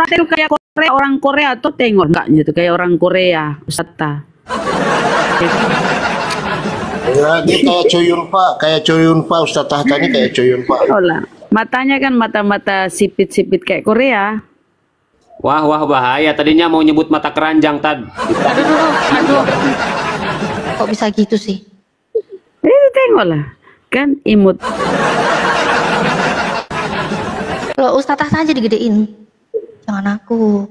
Tengok kayak Korea, orang Korea tuh tengok enggaknya tuh kayak orang Korea, Ustaz. Ya, dia kayak Choyun Fa, Ustaz Tahta ini kayak Choyun Fa. Oh lah, matanya kan mata-mata sipit-sipit kayak Korea. Wah, bahaya. Tadinya mau nyebut mata keranjang, Tad. Aduh. Kok bisa gitu sih? Tengoklah, kan imut. Kalau Ustaz Tahta aja digedein. Jangan aku.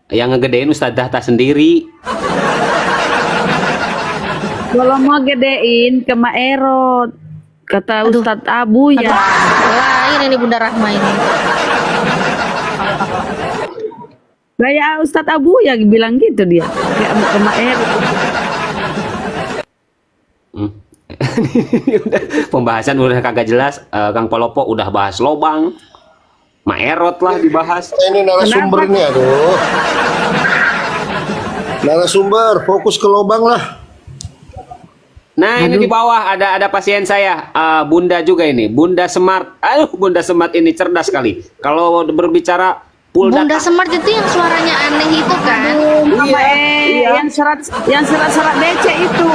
Yang ngegedein Ustaz Tahta sendiri. Kalau mau gedein ke Maerot, kata Ustadz Abu ya. Lain ini Bunda Rahma ini. Gaya Ustadz Abu ya bilang gitu dia. Kayak ke Maerot. Pembahasan udah kagak jelas. Kang Polopo udah bahas lobang. Maerot lah dibahas. Ini narasumber nih, aduh. Narasumber, fokus ke lobang lah. Nah, ini di bawah ada pasien saya, Bunda juga ini, Bunda Smart. Aduh, Bunda Smart ini cerdas sekali. Kalau berbicara Bunda Smart itu yang suaranya aneh itu kan? Iya. Yang serat becek itu.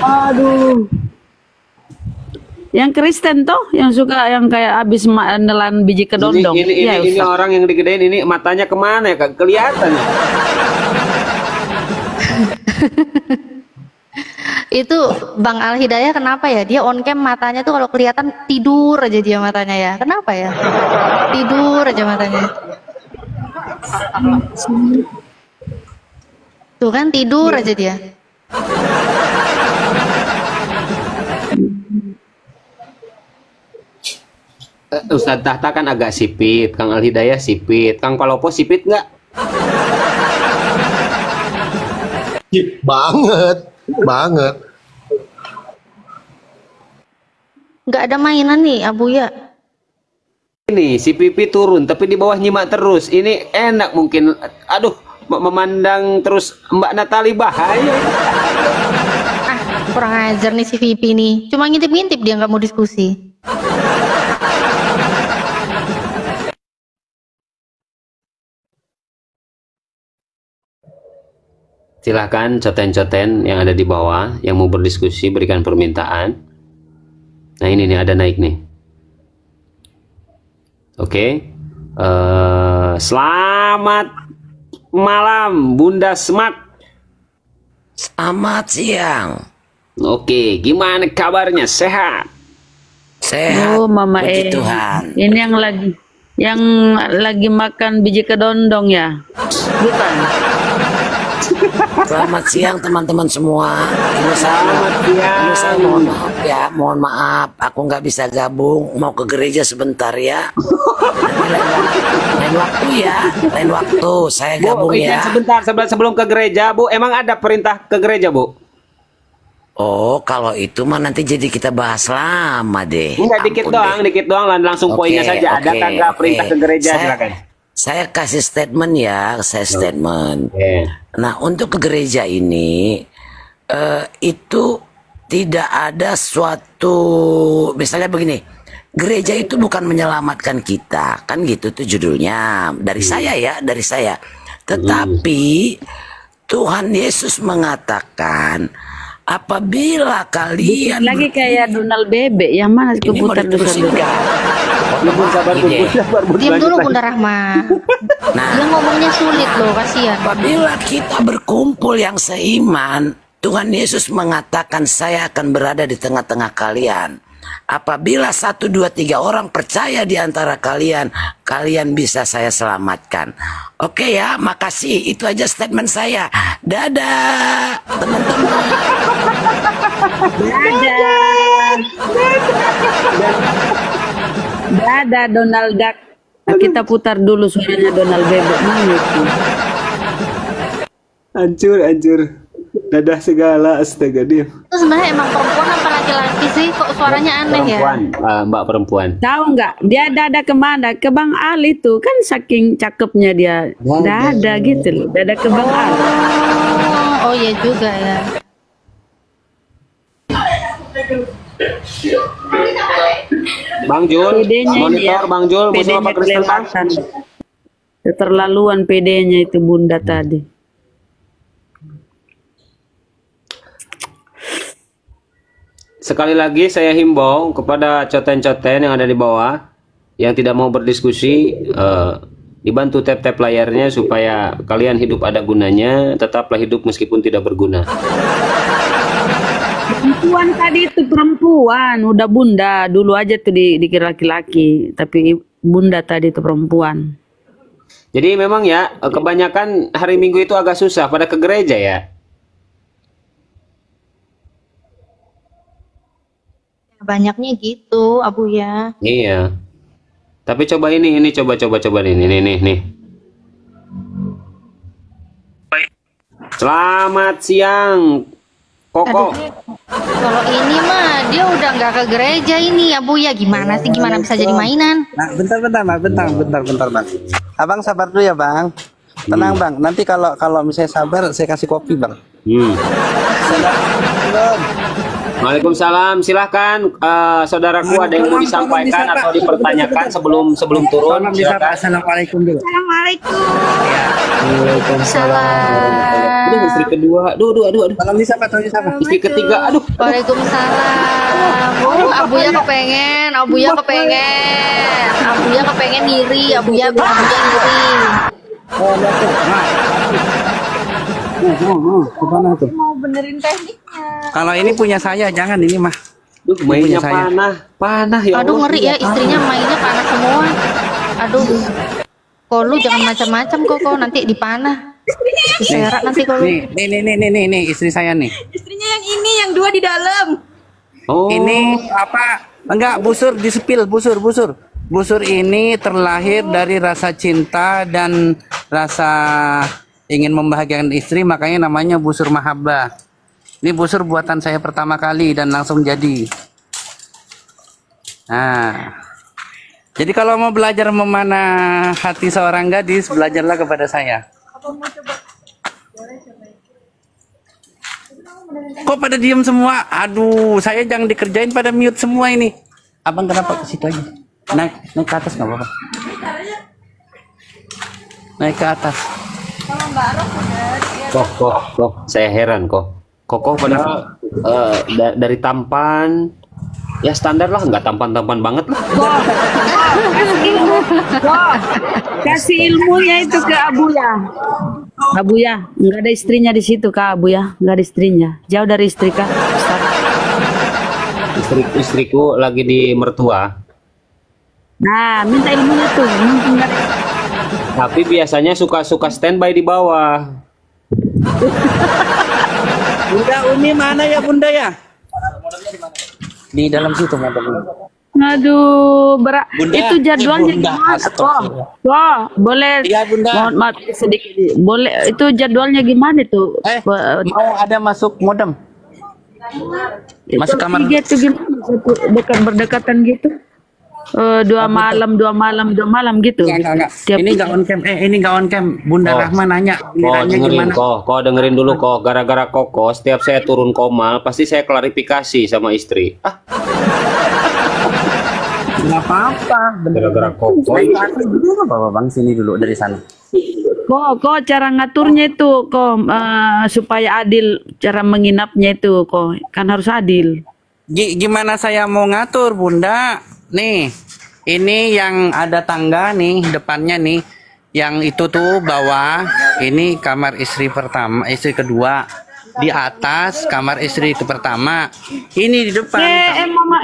Aduh. Yang Kristen toh, yang suka yang kayak abis nelan biji kedondong. Ini orang yang digedein ini matanya kemana ya? Kelihatan ya. Itu Bang Al Hidayah kenapa ya? Dia on cam matanya tuh kalau kelihatan tidur aja dia matanya ya. Kenapa ya? Tidur aja matanya. Tuh kan tidur aja dia. Ustadz Tahta kan agak sipit, Kang Al Hidayah sipit, Kang Palopo sipit nggak? Banget. Nggak ada mainan nih Abu ya. Ini si Pipi turun, tapi di bawah nyimak terus. Ini enak mungkin. Aduh, memandang terus Mbak Natali bahaya. Kurang ajar nih si Pipi nih. Cuma ngintip-ngintip dia nggak mau diskusi. Silahkan coten-coten yang ada di bawah yang mau berdiskusi berikan permintaan. Nah ini nih ada naik nih. Oke. Selamat malam Bunda Smart. Selamat siang. Oke, gimana kabarnya? Sehat? Sehat. Oh, Mama puji Tuhan. Ini yang lagi makan biji kedondong ya? Bukan. Selamat siang teman-teman semua. Ini saya mohon maaf ya, mohon maaf. Aku nggak bisa gabung, mau ke gereja sebentar ya. Lain waktu ya, lain waktu saya gabung Bu, ya. Sebentar sebelum ke gereja, Bu. Emang ada perintah ke gereja, Bu? Oh, kalau itu mah nanti jadi kita bahas lama deh. Enggak, dikit doang, langsung poinnya saja. Ada kagak perintah ke gereja? Silakan. Saya kasih statement ya, statement. Nah, untuk ke gereja ini itu tidak ada suatu, misalnya begini, gereja itu bukan menyelamatkan kita, kan gitu tuh judulnya dari saya ya, dari saya. Tetapi Tuhan Yesus mengatakan, apabila kalian lagi kayak Donald Bebek yang mana keputar dulu. Diam dulu Bunda Rahma. Nah, dia ngomongnya sulit loh, kasihan. Apabila kita berkumpul yang seiman, Tuhan Yesus mengatakan saya akan berada di tengah-tengah kalian. Apabila 1, 2, 3 orang percaya di antara kalian, kalian bisa saya selamatkan. Oke ya, makasih. Itu aja statement saya. Dadah, teman-teman. Dadah Donald Duck. Nah, kita putar dulu suaranya Donald Bebek. Mana itu? Hancur. Dadah segala, astaga dia. Itu sebenarnya emang perempuan apa laki-laki sih? Kok suaranya aneh ya? Mbak perempuan. Tahu nggak? Dia dada kemana? Ke Bang Ali tuh kan saking cakepnya dia. Dada gitu loh. Dada ke Bang Ali. Oh iya juga ya. Bang Jul, PD-nya ini ya. monitor Bang Jul, musuh PD-nya apa Kristen Bang? kelewatan. Keterlaluan PD-nya itu bunda tadi. Sekali lagi saya himbau kepada coten-coten yang ada di bawah yang tidak mau berdiskusi, dibantu tap-tap layarnya supaya kalian hidup ada gunanya, tetaplah hidup meskipun tidak berguna. Perempuan tadi itu perempuan, udah bunda dulu aja tuh dikira laki-laki, tapi bunda tadi itu perempuan. Jadi memang ya kebanyakan hari Minggu itu agak susah pada ke gereja ya. Banyaknya gitu, Abu ya. Iya. Tapi coba ini coba nih. Selamat siang, Koko. Kalau ini mah dia udah nggak ke gereja ini, Abu ya. Gimana sih? Gimana bisa jadi mainan? Nah, bentar, Bang. Abang sabar dulu ya, Bang. Tenang, Bang. Nanti kalau misalnya sabar, saya kasih kopi, Bang. Assalamualaikum. Waalaikumsalam. Silahkan saudaraku ada yang mau disampaikan atau dipertanyakan sebelum turun. Tolong disapa. Silakan. Assalamualaikum dulu. Assalamualaikum. Waalaikumsalam. Aduh, istri kedua. Aduh. Tolong disapa. Istri ketiga. Aduh. Waalaikumsalam. Abu ya kepengen. Abu ya kepengen ngiri. Abu ya ngiri. Oh, betul. Kemana tuh? Mau benerin tekniknya. Kalau ini punya saya, jangan ini mah. Duh, mainnya punya saya. panah ya. Aduh Allah. ngeri ya, istrinya mainnya panas semua. Aduh. Kok lu jangan macam-macam kok nanti dipanah. Diserak nanti kalau. Nih, istri saya nih. Istrinya yang ini, yang dua di dalam. Oh. Ini apa? Enggak, busur disepil, busur. Busur ini terlahir dari rasa cinta dan rasa ingin membahagiakan istri, makanya namanya busur mahabbah. Ini busur buatan saya pertama kali dan langsung jadi. Nah, jadi kalau mau belajar memanah hati seorang gadis, belajarlah kepada saya. Kok pada diem semua? Aduh, saya jangan dikerjain, pada mute semua ini. Abang kenapa ke situ aja? Naik ke atas nggak apa-apa. Naik ke atas. Kok, saya heran kok. Koko padahal dari tampan ya standar lah, nggak tampan banget lah. Kasih ilmunya itu ke Abu ya, nggak ada istrinya di situ Kak Abu ya, nggak ada istrinya, jauh dari istri Kak. Istriku lagi di mertua. Nah, minta ilmunya tuh, mumpung nggak ada. Tapi biasanya suka standby di bawah. Bunda Umi mana ya Bunda ya? Di dalam situ madam. Aduh, Bunda, itu jadwalnya Bunda, gimana kok? Wah, boleh. Iya, Bunda. Maaf sedikit. Boleh, itu jadwalnya gimana tuh? Mau ada masuk modem? Masuk kamar. Gitu gimana? Berdekatan gitu. Dua malam gitu. Enggak. Ini enggak on cam. Ini enggak on cam. Bunda Rahma nanya. Dengerin kok dengerin dulu kok. Gara-gara Koko, setiap saya turun komal, pasti saya klarifikasi sama istri. Enggak apa-apa. Gara-gara Koko. Bapak Bang sini dulu dari sana. Kok cara ngaturnya itu supaya adil, cara menginapnya itu kan harus adil. Gimana saya mau ngatur Bunda? Nih, ini yang ada tangga nih depannya nih, yang itu tuh bawah, ini kamar istri pertama, istri kedua, di atas kamar istri pertama, ini di depan. Mama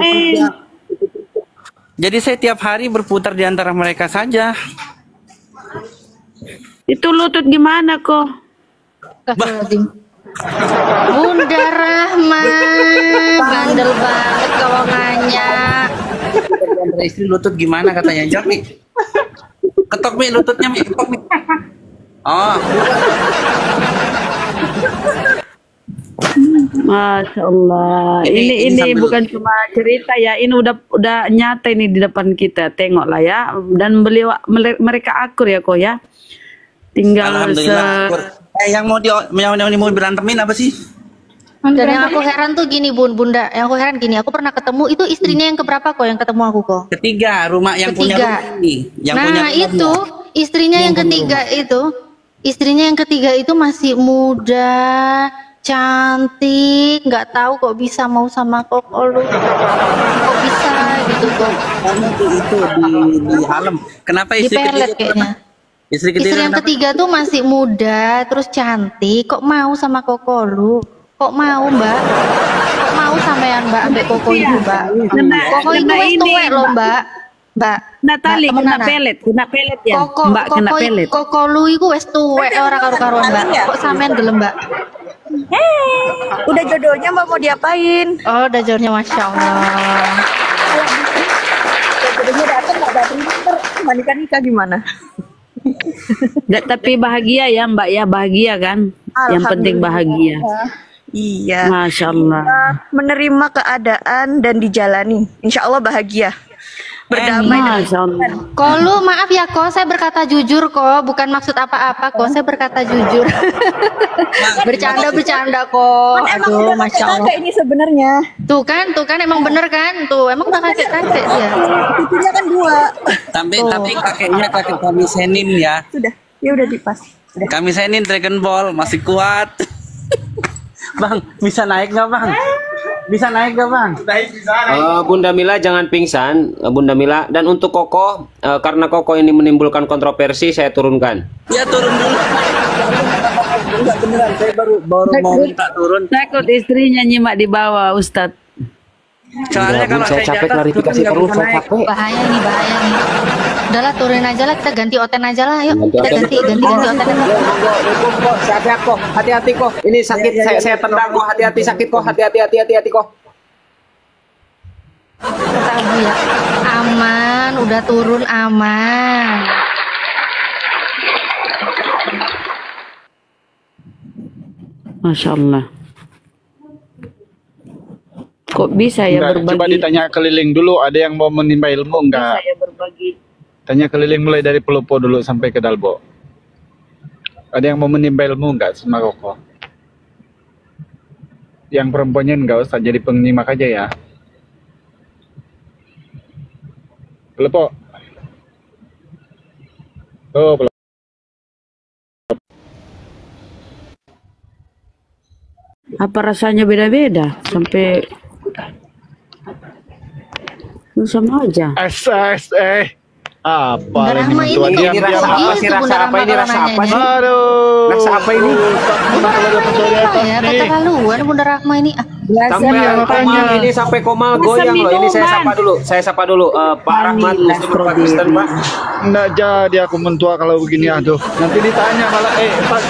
Jadi saya tiap hari berputar di antara mereka saja. Itu lutut gimana kok? Bunda Rahma, bandel banget kalau nanya. Istri lutut gimana katanya? Jawab nih. Ketok nih lututnya nih. Ketok nih. Oh. Masya Allah. Ini bukan cuma cerita ya. Ini udah nyata ini di depan kita. Tengoklah ya. Dan mereka akur ya kok ya. Tinggal Alhamdulillah. Yang mau berantemin apa sih? Dan yang aku heran tuh gini Bunda, yang aku heran gini, aku pernah ketemu itu istrinya yang keberapa kok yang ketemu aku kok? Ketiga, rumah yang punya Ketiga. rumah ini, yang Nah punya rumah. itu istrinya yang ketiga itu, istrinya yang ketiga itu masih muda, cantik, nggak tahu kok bisa mau sama Koko lu, kok bisa gitu kok? Karena itu di alam. Kenapa Di istri pelet ketiga? kayaknya. Istri ketiga Istri yang kenapa? ketiga tuh masih muda, terus cantik, kok mau sama Koko lu? Kok mau Mbak? Kok mau sampean Mbak ambek Koko itu Mbak? Koko itu wes tuwek loh Mbak. Mbak. Natali Mbak, kena temenan, pelet ya. Koko, Mbak kena Koko, pelet. Koko lu iku wes tuwek ora karo-karuan Mbak. Kok sampean gelem Mbak? Udah jodohnya Mbak mau diapain? Oh, udah jodohnya Masya Allah. Jodohnya datang nggak datang ntar mandikan nikah gimana? Nggak, tapi bahagia ya Mbak ya, bahagia kan? Yang penting bahagia. Iya. Masya Allah. Menerima keadaan dan dijalani. Insya Allah bahagia. Berdamai dengan Masya Allah. Kok lu maaf ya kok, saya berkata jujur kok, bukan maksud apa-apa kok, saya berkata jujur. Bercanda kok. Emang Aduh, udah Masya Allah. kakek ini sebenarnya. Tuh kan emang bener kan? Tuh, emang udah kakek-kakek dia. Cucunya kan 2. Tapi kakeknya kakek kami Senin ya. Sudah. Ya udah dipas. Udah. Kami Senin Dragon Ball masih kuat. Bang, bisa naik nggak Bang? Bisa naik nggak Bang? Bunda Mila jangan pingsan, Bunda Mila. Dan untuk Koko, karena Koko ini menimbulkan kontroversi, saya turunkan. Ya turun dulu. Enggak beneran, saya baru mau minta turun. Takut istrinya nyimak di bawah Ustadz. Soalnya kalau saya capek jatuh, klarifikasi nggak terus, bisa saya naik. capek. Bahaya nih. Udahlah turunin aja lah, kita ganti oten aja lah, yuk. Ganti Kita oten. ganti oten. Kok, sehat-sehat kok, hati-hati kok. Ini sakit, saya tendang kok, hati-hati sakit kok, hati-hati kok. Kata Abu ya, aman, udah turun aman. Masya Allah. Kok bisa ya Enggak, berbagi? coba ditanya keliling dulu, ada yang mau menimba ilmu enggak? Saya berbagi. Tanya keliling mulai dari Pelupo dulu sampai ke Dalbo. Ada yang mau menimba ilmu enggak sama Koko? Yang perempuannya enggak usah jadi penyimak aja ya. Pelupo. Oh, Pelupo. Apa rasanya beda-beda sampai sama aja. Apa Bunda ini Rahma ini mentua kok diam Ini rasa diam. apa sih, gitu, rasa Bunda apa Rahma ini, kalau rasa nanya apa ini. sih? Aduh. Rasa apa ini? Apa ya, keterlaluan Bunda Rahma ini. Sampai Komal goyang loh. Ini saya sapa dulu. Pak Rahmat, Muslim Pak Kristen Pak. Nggak jadi aku mentua kalau begini, aduh. Nanti ditanya malah, Pak,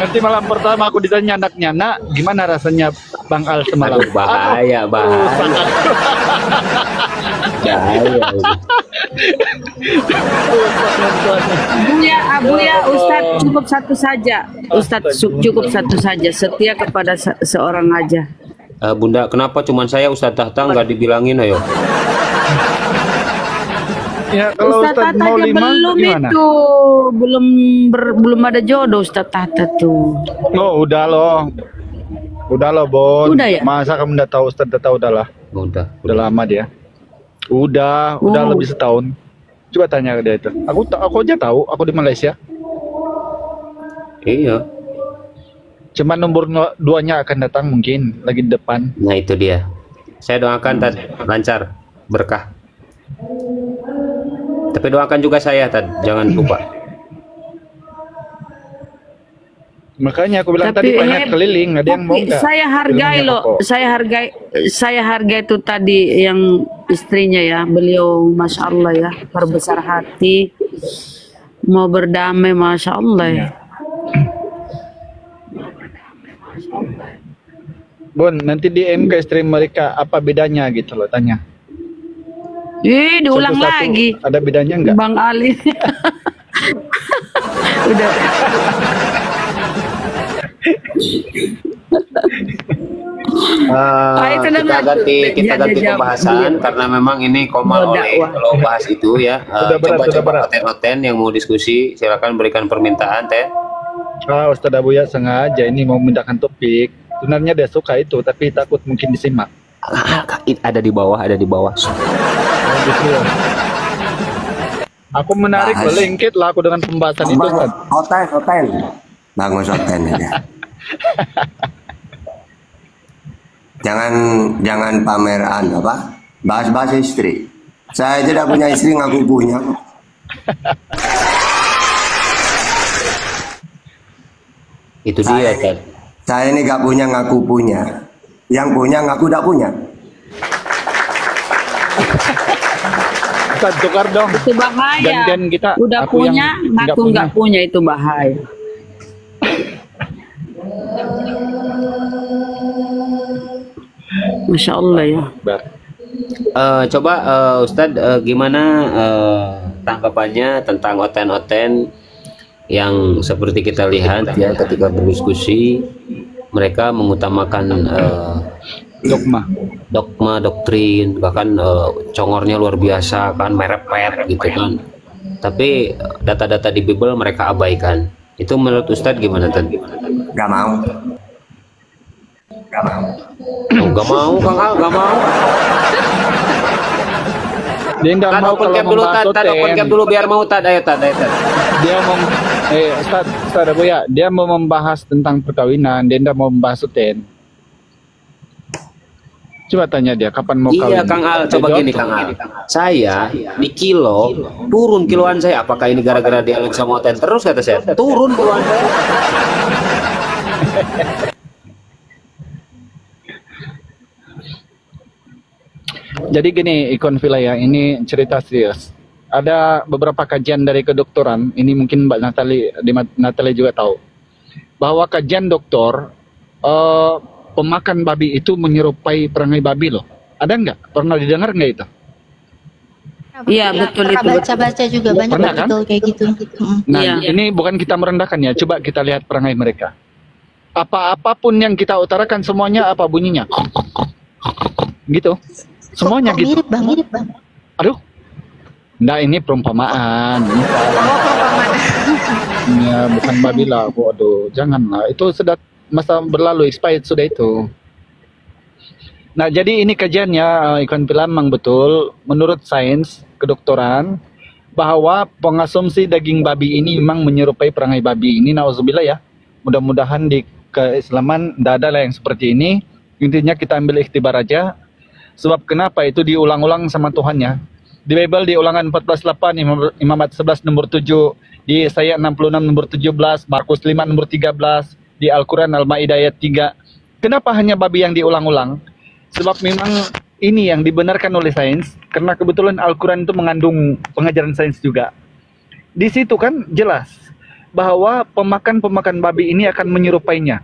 nanti malam pertama aku ditanya anaknya, nak, gimana rasanya Bang Al semalam? Aduh, bahaya. Abu ya, Ustadz cukup satu saja. Ustadz cukup satu saja. Setia kepada seorang aja. Bunda, kenapa cuman saya Ustadz Tahta nggak dibilangin ayo? Ya, kalau Ustadz Ustadz Tata mau aja 5 belum gimana? itu, belum ada jodoh Ustadz Tata tuh. Oh, udah loh, Bon. Udah ya? Masa kamu udah tahu Ustadz Tata udahlah, Udah. udah lama dia. Udah lebih setahun. Coba tanya ke dia itu. Aku aja tahu, aku di Malaysia. Iya. Cuma nomor 2-nya akan datang mungkin lagi di depan. Nah itu dia. Saya doakan Tad lancar, berkah. Tapi doakan juga saya Tad, jangan lupa. Makanya aku bilang Tapi tadi banyak keliling, ada yang mau Tapi nggak? saya hargai Ilmunya loh, Koko. saya hargai itu tadi yang istrinya ya, beliau Masya Allah ya, berbesar hati, mau berdamai Masya Allah ya. Bon, nanti DM ke istri mereka apa bedanya gitu loh, tanya. Diulang Satu-satu, lagi, ada bedanya nggak? Bang Ali. Udah. itu Kita dengan- kita dia ganti jawab pembahasan dulu. karena memang ini Komal Mau oleh dakwah. kalau bahas itu ya. Udah berat, udah Coba berat. oten-oten yang mau diskusi silakan berikan permintaan Teh. Ustadz Abu ya sengaja ini mau memindahkan topik. Sebenarnya dia suka itu, tapi takut mungkin disimak. Ada di bawah, ada di bawah. Oh, gitu ya. Aku menarik belengket lah aku dengan pembahasan itu, Ustaz. Hotel. Bangun hotel aja. Jangan pameran apa? Bahas-bahas istri. Saya tidak punya istri, ngaku punya. Itu dia kan. Saya ini gak punya ngaku punya. Yang punya ngaku tidak punya. Ustaz, tukar dong. Itu bahaya. Gantian kita. Udah aku punya, yang ngaku nggak punya, itu bahaya. Masya Allah ya. Coba Ustadz, gimana tanggapannya tentang oten-oten yang seperti kita lihat ya ketika berdiskusi mereka mengutamakan dogma, doktrin, bahkan congornya luar biasa kan, merepet gitu kan. Tapi data-data di Bible mereka abaikan. Itu menurut Ustadz gimana tadi? Gak mau. Gak mau, Kang Al, gak mau. Dia nggak mau kalau membahas open dulu biar mau ayo tad. Dia mau Ustaz Abu ya, dia mau membahas tentang perkawinan, dia nggak mau membahas oten. Coba tanya dia kapan mau kawin. Iya Kang Al, coba gini Kang Al. Saya di kilo, turun kiloan saya. Apakah ini gara-gara dialog sama oten terus kata saya? Turun kiloan saya. Jadi gini, Ikon Vilaya, ini cerita serius. Ada beberapa kajian dari kedokteran, ini mungkin Mbak Natalie juga tahu, bahwa kajian dokter, pemakan babi itu menyerupai perangai babi loh. Ada nggak? Pernah didengar nggak itu? Iya betul itu. Baca-baca juga banyak Pernah, kan? betul kayak gitu. Nah, Iya. ini bukan kita merendahkan ya. Coba kita lihat perangai mereka. Apapun yang kita utarakan semuanya apa bunyinya? Gitu. Semuanya gitu. Mirip bang. Aduh. Nah, ini perumpamaan. Ini ya, bukan babi lah. Aduh, janganlah. Itu sudah masa berlalu, expired sudah itu. Nah, jadi ini kajiannya Ikan Pilam memang betul menurut sains kedokteran bahwa pengasumsi daging babi ini memang menyerupai perangai babi. Ini nauzubillah ya. Mudah-mudahan di keislaman tidak ada lah yang seperti ini. Intinya kita ambil ikhtibar aja. Sebab kenapa itu diulang-ulang sama Tuhannya. Di Bible di Ulangan 14:8, Imamat 11 nomor 7, di Yesaya 66 nomor 17, Markus 5 nomor 13, di Al-Quran Al-Ma'idah ayat 3. Kenapa hanya babi yang diulang-ulang? Sebab memang ini yang dibenarkan oleh sains, karena kebetulan Al-Quran itu mengandung pengajaran sains juga. Di situ kan jelas bahwa pemakan babi ini akan menyerupainya.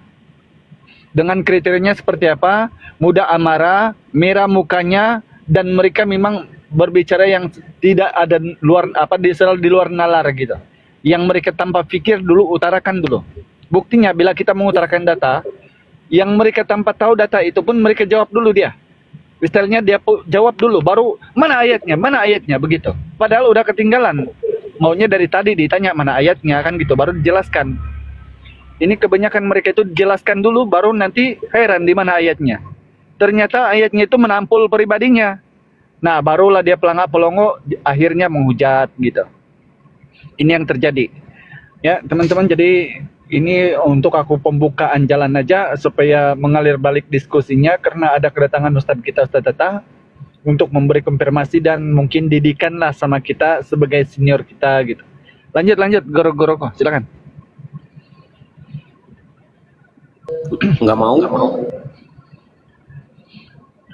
Dengan kriterianya seperti apa? Muda amarah, merah mukanya, dan mereka memang berbicara yang tidak ada di luar nalar gitu. Yang mereka tanpa pikir dulu, utarakan dulu. Buktinya bila kita mengutarakan data, yang mereka tanpa tahu data itu pun mereka jawab dulu dia. Misalnya dia jawab dulu, baru mana ayatnya begitu. Padahal udah ketinggalan. Maunya dari tadi ditanya mana ayatnya kan gitu, baru dijelaskan. Ini kebanyakan mereka itu dijelaskan dulu, baru nanti heran di mana ayatnya. Ternyata ayatnya itu menampul pribadinya. Nah, barulah dia pelongo akhirnya menghujat gitu. Ini yang terjadi. Ya, teman-teman, jadi ini untuk aku pembukaan jalan aja supaya mengalir balik diskusinya karena ada kedatangan Ustadz kita Ustadz Tata untuk memberi konfirmasi dan mungkin didikanlah sama kita sebagai senior kita gitu. Lanjut Goro kok, silakan. Nggak mau.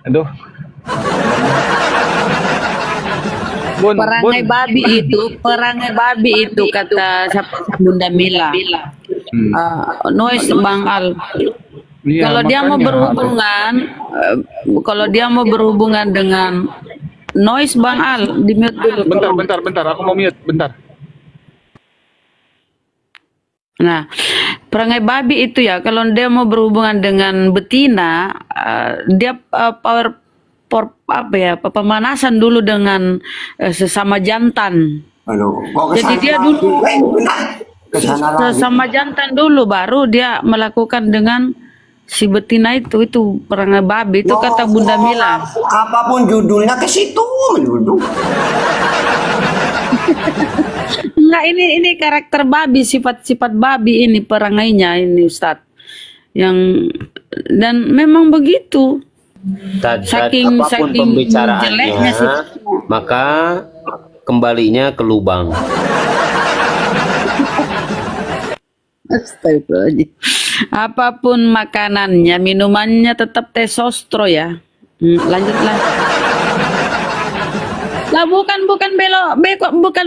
Aduh. Perangai babi itu kata Bunda Mila. Noise Bang Al. Iya, Kalau dia mau berhubungan dengan noise Bang Al, di mute dulu. Bentar, aku mau mute, bentar. Nah, perangai babi itu ya, kalau dia mau berhubungan dengan betina, dia pemanasan dulu dengan sesama jantan. Jadi dia dulu sesama jantan dulu, baru dia melakukan dengan Si betina itu perangai babi itu kata Bunda Mila. Apapun judulnya ke situ duduk. Enggak, ini karakter babi, sifat-sifat babi ini perangainya ini Ustadz. Dan memang begitu. Saking pembicaraannya, jeleknya sifatnya. maka kembalinya ke lubang. Astagfirullahaladzim. Apapun makanannya, minumannya tetap teh sostro ya. Lanjutlah. Lah bukan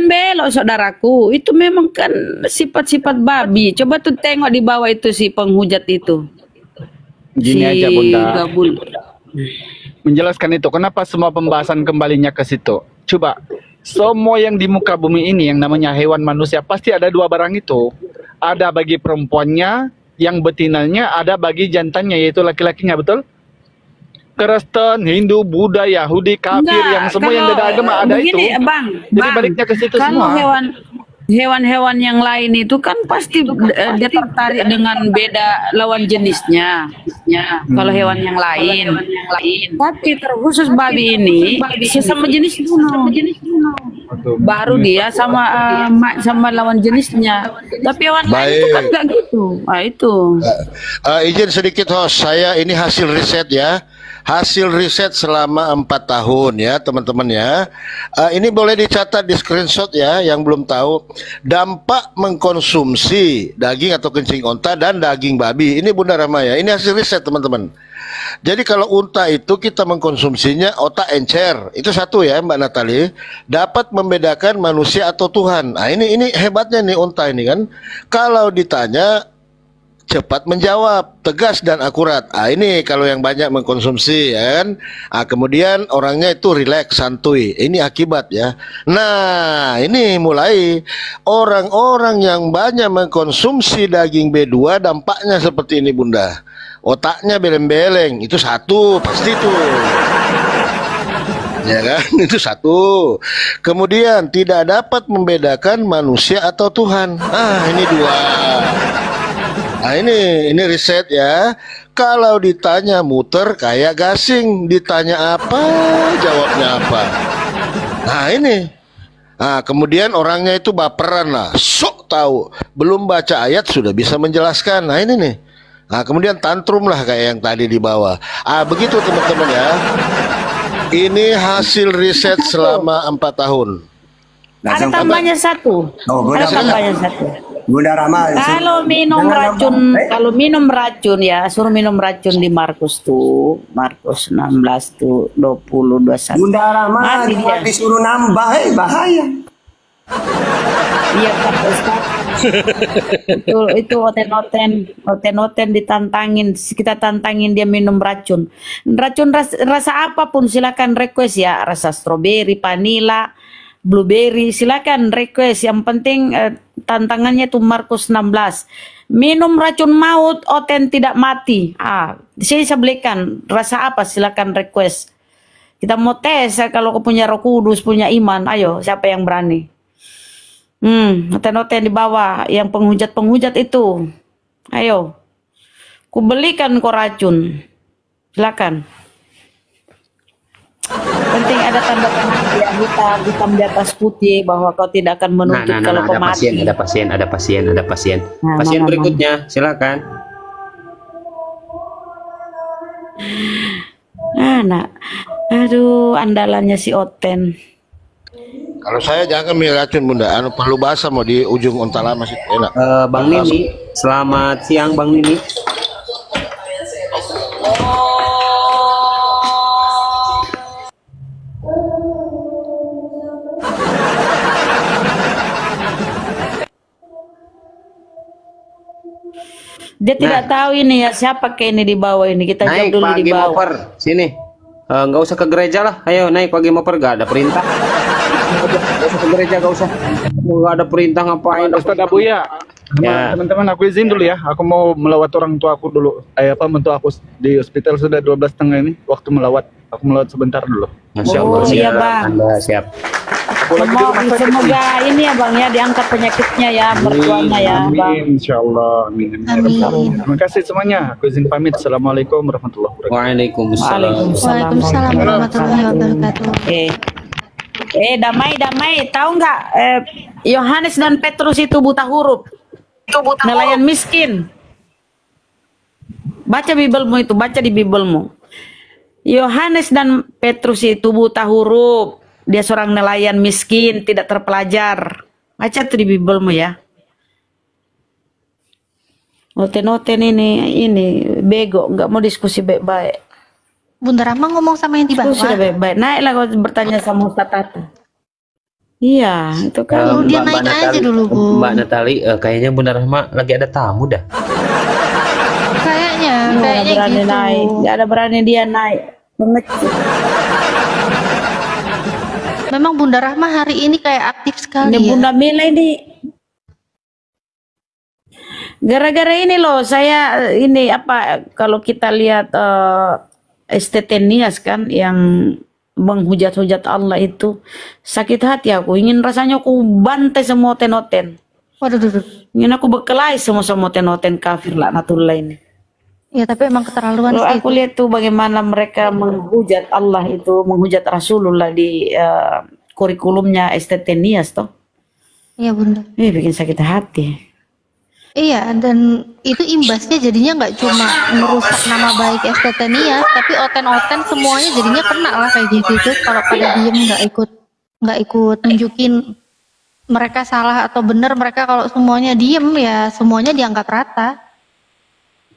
belok saudaraku. Itu memang kan sifat-sifat babi. Coba tuh tengok di bawah itu si penghujat itu. Gini aja Bunda. Gabul. Menjelaskan itu, kenapa semua pembahasan kembalinya ke situ? Coba, semua yang di muka bumi ini yang namanya hewan manusia pasti ada dua barang itu. Ada bagi perempuannya, yang betinanya, ada bagi jantannya yaitu laki-lakinya, betul? Kristen, Hindu, Buddha, Yahudi, kafir, yang semua yang beda agama ada begini, itu. Jadi baliknya ke situ kalau semua. hewan-hewan yang lain itu kan pasti dia tertarik dengan beda lawan jenisnya. Kalau hewan yang lain. Tapi terkhusus babi ini sesama jenis dulu. Baru dia sama lawan jenisnya. Tapi hewan lain itu kan enggak gitu. Nah, itu. Izin sedikit host, saya ini hasil riset ya. Hasil riset selama 4 tahun ya teman-teman ya. Ini boleh dicatat di screenshot ya yang belum tahu. Dampak mengkonsumsi daging atau kencing onta dan daging babi. Ini Bunda Rama ya. Ini hasil riset teman-teman. Jadi kalau unta itu kita mengkonsumsinya otak encer. Itu satu ya Mbak Natali. Dapat membedakan manusia atau Tuhan. Nah ini hebatnya nih unta ini kan. Kalau ditanya cepat menjawab, tegas dan akurat. Ini kalau yang banyak mengkonsumsi ya kan. Kemudian orangnya itu rileks, santuy. Ini akibat ya. Nah, ini mulai orang-orang yang banyak mengkonsumsi daging B2 dampaknya seperti ini Bunda. Otaknya beleng-beleng. Itu satu, pasti itu. Ya kan? Itu satu. Kemudian tidak dapat membedakan manusia atau Tuhan. Ini dua. Nah ini riset ya. Kalau ditanya muter kayak gasing, ditanya apa jawabnya apa. Nah ini. Nah kemudian orangnya itu baperan lah, sok tahu, belum baca ayat sudah bisa menjelaskan. Nah ini nih. Nah kemudian tantrum lah kayak yang tadi di bawah. Begitu teman-teman ya. Ini hasil riset selama 4 tahun. Ada tambahnya satu. Ada tambahnya satu. Bunda Rama, kalau minum racun ya, suruh minum racun di Markus 16 tuh 20 21. Bunda Rama disuruh nambah, bahaya. Iya Pak Ustaz. itu oten ditantangin, kita tantangin dia minum racun. Rasa apapun silakan request ya, rasa stroberi, vanila, blueberry, silakan request. Yang penting tantangannya itu Markus 16. Minum racun maut, oten tidak mati. Saya belikan. Rasa apa? Silakan request. Kita mau tes kalau kau punya Roh Kudus, punya iman. Ayo, siapa yang berani? Oten-oten di bawah, yang penghujat-penghujat itu. Ayo. Ku belikan kau racun. Silakan. Penting ada tanda tangan yang hitam di atas putih bahwa kau tidak akan menuntut kalau kau mati. Ada pasien. Pasien berikutnya, silakan. Aduh, andalannya si Oten. Kalau saya jangan minum racun Bunda. Perlu bahasa mau di ujung onta lama sih enak. Bang Nini, selamat siang Bang Nini. Dia tidak tahu ini ya siapa kayak ini di bawah ini. Kita jawab dulu di bawah. Moper, sini. Nggak usah ke gereja lah. Ayo naik pagi moper, gak ada perintah. Nggak usah ke gereja, gak usah. Nggak ada perintah ngapain. Ustaz Abuya, teman-teman aku izin dulu ya. Aku mau melawat orang tua aku dulu. Mentua aku di hospital sudah 12 setengah ini. Waktu melawat, aku melawat sebentar dulu. Masya Allah. Oh iya Bang. Anda siap. Aku lagi di rumah sakit nih. Semoga ini ya Bang ya diangkat penyakitnya ya mertuanya ya Bang. Amin, insyaallah. Amin. Amin. Terima kasih semuanya. Aku izin pamit. Assalamualaikum warahmatullahi wabarakatuh. Waalaikumsalam. Waalaikumsalam warahmatullahi wabarakatuh. Damai. Tahu nggak Yohanes dan Petrus itu buta huruf. Nelayan miskin. Baca Bibelmu itu, baca di Bibelmu. Yohanes dan Petrus itu buta huruf. Dia seorang nelayan miskin, tidak terpelajar. Baca tuh di Bibelmu ya. Noten ini bego, nggak mau diskusi baik-baik. Bunda Rahma ngomong sama yang di bawah. Sudah baik-baik. Naiklah kau bertanya sama Ustaz Tata. Iya, itu kan. Dia naik aja dulu, Bu. Mbak Natali, kayaknya Bunda Rahma lagi ada tamu dah. Kayaknya berani gitu. naik, nggak ada berani dia naik. Mengecil. Memang Bunda Rahma hari ini kayak aktif sekali Ini ya. Bunda Mila ini. Gara-gara ini loh, saya ini apa kalau kita lihat STT Nias kan yang menghujat-hujat Allah itu sakit hati aku. Ingin rasanya aku bantai semua tenoten. Waduh. Ingin aku berkelahi semua tenoten kafir laknatullah ini. Ya tapi emang keterlaluan Kalau sih aku itu. lihat tuh bagaimana mereka menghujat Allah itu, menghujat Rasulullah di kurikulumnya STT Nias toh. Iya Bunda. Bikin sakit hati. Iya, dan itu imbasnya jadinya nggak cuma merusak nama baik STT Nias, tapi oten-oten semuanya jadinya kena lah kayak gitu. Kalau pada diem nggak ikut nunjukin mereka salah atau benar, mereka kalau semuanya diem ya semuanya dianggap rata.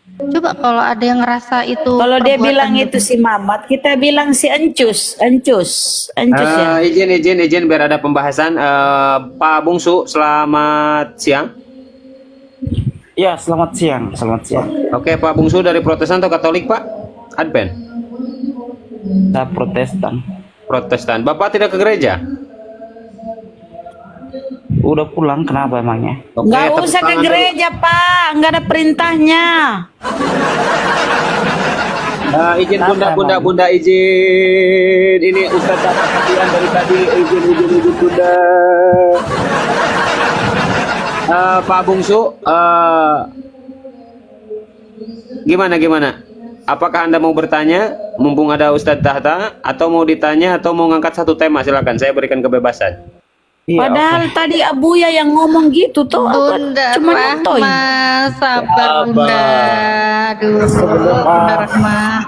Coba kalau ada yang ngerasa itu Kalau dia perbuatan bilang gitu. itu si Mamat, kita bilang si Encus ya. Izin biar ada pembahasan. Pak Bungsu, selamat siang. Ya, selamat siang. Oke, Pak Bungsu dari Protestan atau Katolik, Pak? Advent? Saya Protestan. Protestan. Bapak tidak ke gereja? Udah pulang, kenapa emangnya? Oke, Nggak tepuk usah ke tangan dulu. gereja Pak, nggak ada perintahnya. Izin bunda izin. Ini Ustaz kalian dari tadi izin bunda. Pak Bungsu, gimana? Apakah Anda mau bertanya, mumpung ada Ustadz Tahta, atau mau ditanya, atau mau ngangkat satu tema? Silakan, saya berikan kebebasan. Iya, Padahal tadi Abuya yang ngomong gitu tuh. Bunda Cuma nonton. Rahma, sabar Bunda. Aduh, Bunda Rahma.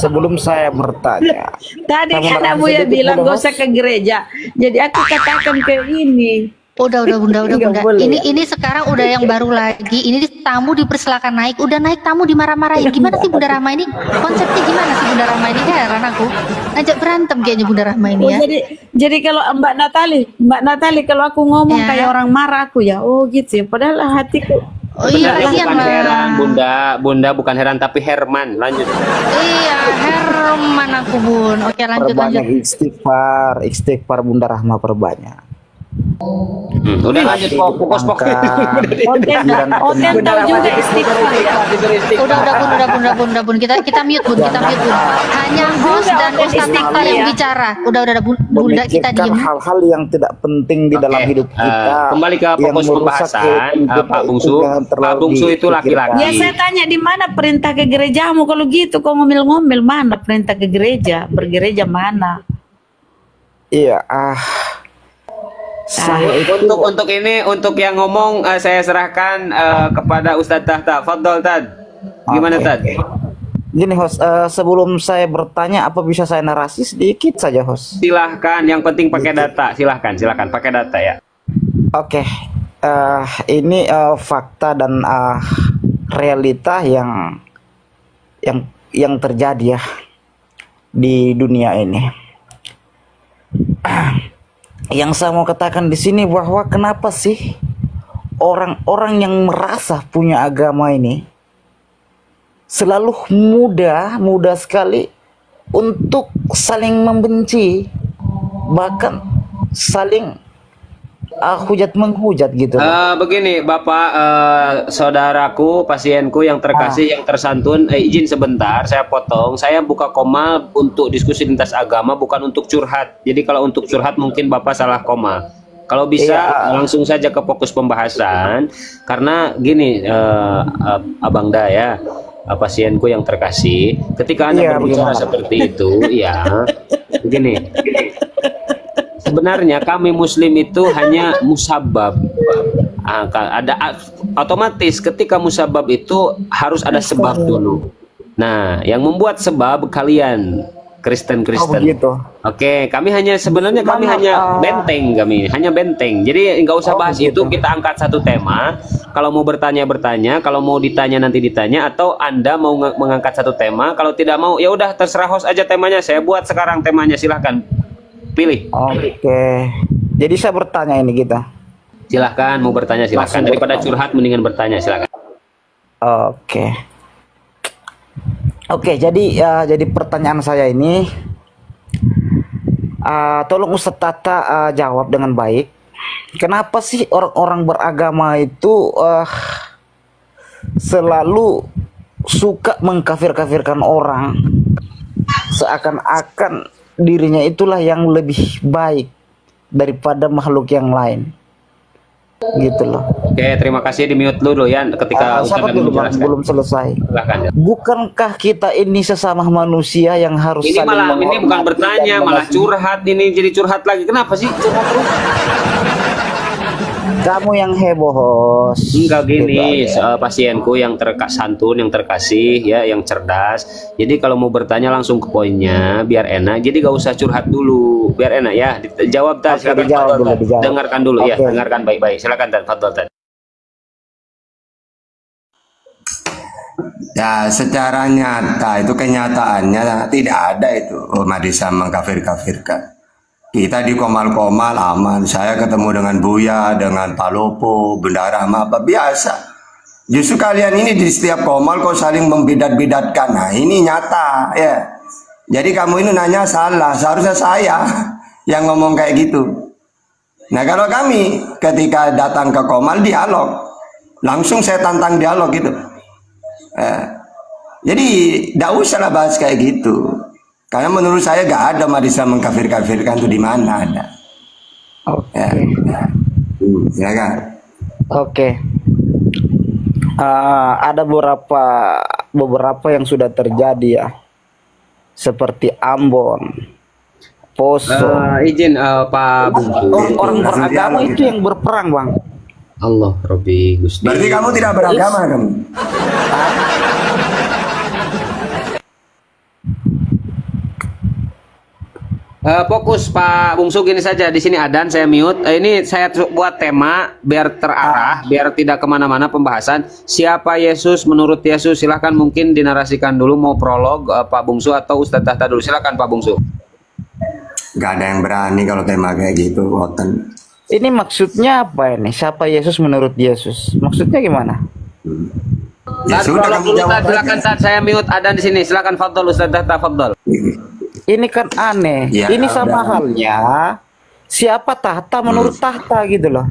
Sebelum saya bertanya, Tadi kan Abuya bilang gak usah ke gereja. Jadi aku katakan ke ini. Udah Bunda. Nggak boleh, Ini sekarang udah yang baru lagi. Ini tamu dipersilakan naik. Udah naik tamu dimarah-marahin. Gimana sih Bunda Rahma ini? Konsepnya gimana sih Bunda Rahma ini? Heran aku. Ajak berantem kayaknya Bunda Rahma ini ya. Jadi kalau Mbak Natali kalau aku ngomong Ya. kayak orang marah aku ya. Oh gitu ya. Padahal hatiku. Oh iya, Sebenarnya kasihan bukan heran, Bang. Bunda bukan heran, tapi Herman. Lanjut. Iya, Herman aku Bun. Oke lanjut. perbanyak istighfar Bunda Rahma perbanyak. Udah lanjut, fokus. Oten tahu juga istighfar ya. Udah Bun. Kita mute Bun. Hanya host dan Ustaz Takta yang bicara. Udah Bunda kita Memikirkan diem. hal-hal yang tidak penting di dalam hidup kita. Kembali ke yang fokus merusak pembahasan, kehidupan Pak kita Bungsu. jangan terlalu Pak Bungsu itu dipikirkan. laki-laki. Ya saya tanya di mana perintah ke gerejamu kalau gitu kok ngomel-ngomel mana perintah ke gereja bergereja mana? Iya, saya itu Untuk ini, untuk yang ngomong saya serahkan kepada Ustadz Tahta. Fadol Tad. Gimana Oke. Tad? Gini host, sebelum saya bertanya apa bisa saya narasi sedikit saja host? Silahkan, yang penting pakai data. Silahkan pakai data ya. Oke, ini fakta dan realita yang terjadi ya di dunia ini. Yang saya mau katakan di sini bahwa kenapa sih orang-orang yang merasa punya agama ini selalu mudah sekali untuk saling membenci, bahkan saling hujat menghujat gitu loh. Begini Bapak, saudaraku, pasienku yang terkasih, yang tersantun, izin sebentar saya potong. Saya buka koma untuk diskusi lintas agama, bukan untuk curhat. Jadi kalau untuk curhat mungkin Bapak salah koma. Kalau bisa langsung saja ke fokus pembahasan, karena gini Abang Da ya, pasienku yang terkasih, ketika Anda berbicara seperti itu, ya begini. Sebenarnya kami Muslim itu hanya musabab. Ada otomatis ketika musabab itu harus ada sebab dulu. Nah, yang membuat sebab kalian Kristen-Kristen. Oke, kami hanya sebenarnya kami hanya benteng. Jadi nggak usah bahas itu, kita angkat satu tema. Kalau mau bertanya, kalau mau ditanya nanti ditanya, atau Anda mau mengangkat satu tema. Kalau tidak mau, ya udah terserah host aja temanya. Saya buat sekarang temanya, silahkan pilih. Oke. Jadi saya bertanya ini kita. Silahkan mau bertanya, silahkan. Daripada curhat mendingan bertanya, silahkan. Oke. Oke, jadi pertanyaan saya ini, tolong Ustadz Tata jawab dengan baik. Kenapa sih orang-orang beragama itu selalu suka mengkafir-kafirkan orang, seakan-akan dirinya itulah yang lebih baik daripada makhluk yang lain, gitu loh. Oke, terima kasih, di mute dulu ya ketika belum selesai. Silahkan. Bukankah kita ini sesama manusia yang harus ini malah ini bukan bertanya, malah curhat, ini jadi curhat lagi. Kenapa sih curhat terus? Kamu yang heboh, host. Enggak gini, pasienku yang santun, yang terkasih, ya, yang cerdas. Jadi kalau mau bertanya langsung ke poinnya, biar enak. Jadi gak usah curhat dulu, biar enak ya. Dijawab Tad. Dengarkan dulu ya, dengarkan baik-baik. Silakan Tad, Fadol Tad. Ya, secara nyata itu kenyataannya tidak ada itu umat Islam mengkafir-kafirkan. Kita di Komal-Komal aman. Saya ketemu dengan Buya, dengan Palopo, Bendara apa biasa. Justru kalian ini di setiap Komal kok saling membidat-bidatkan. Nah, ini nyata ya. Jadi kamu ini nanya salah. Seharusnya saya yang ngomong kayak gitu. Nah, kalau kami ketika datang ke Komal dialog, langsung saya tantang dialog gitu. Jadi tidak usah lah bahas kayak gitu. Karena menurut saya gak ada umat Islam mengkafir-kafirkan itu di mana ada. Oke. Silakan. Oke. Ada beberapa yang sudah terjadi ya, seperti Ambon, Poso. Izin Pak Bungsu. Orang beragama itu yang berperang, Bang. Allah Robbi Gusti. Berarti kamu tidak beragama kan? Fokus Pak Bungsu, gini saja, di sini adan saya mute. Ini saya buat tema biar terarah, biar tidak kemana-mana pembahasan. Siapa Yesus menurut Yesus? Silahkan mungkin dinarasikan dulu, mau prolog Pak Bungsu atau Ustadz Tahta dulu. Silahkan Pak Bungsu. Gak ada yang berani kalau tema kayak gitu, Woten. Ini maksudnya apa ini? Siapa Yesus menurut Yesus? Maksudnya gimana? Ya sudah, kamu jawab. Silakan saya mute adan di sini. Silakan Fadol Ustadz Tahta, Fadol. Ini kan aneh. Ya, ini sama halnya siapa tahta menurut tahta gitu loh.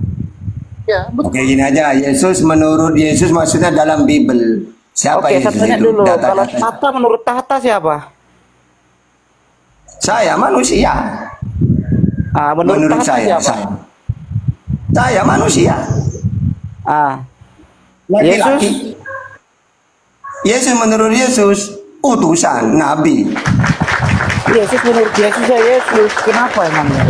Ya, betul. Oke, gini aja. Yesus menurut Yesus maksudnya dalam Bible. Siapa Yesus saya tanya itu? dulu. Kalau tahta menurut tahta siapa? Saya manusia. Menurut saya, siapa? Saya manusia. Yesus. Yesus menurut Yesus utusan nabi. Yesus menurut Yesus ya Yesus. Kenapa emangnya?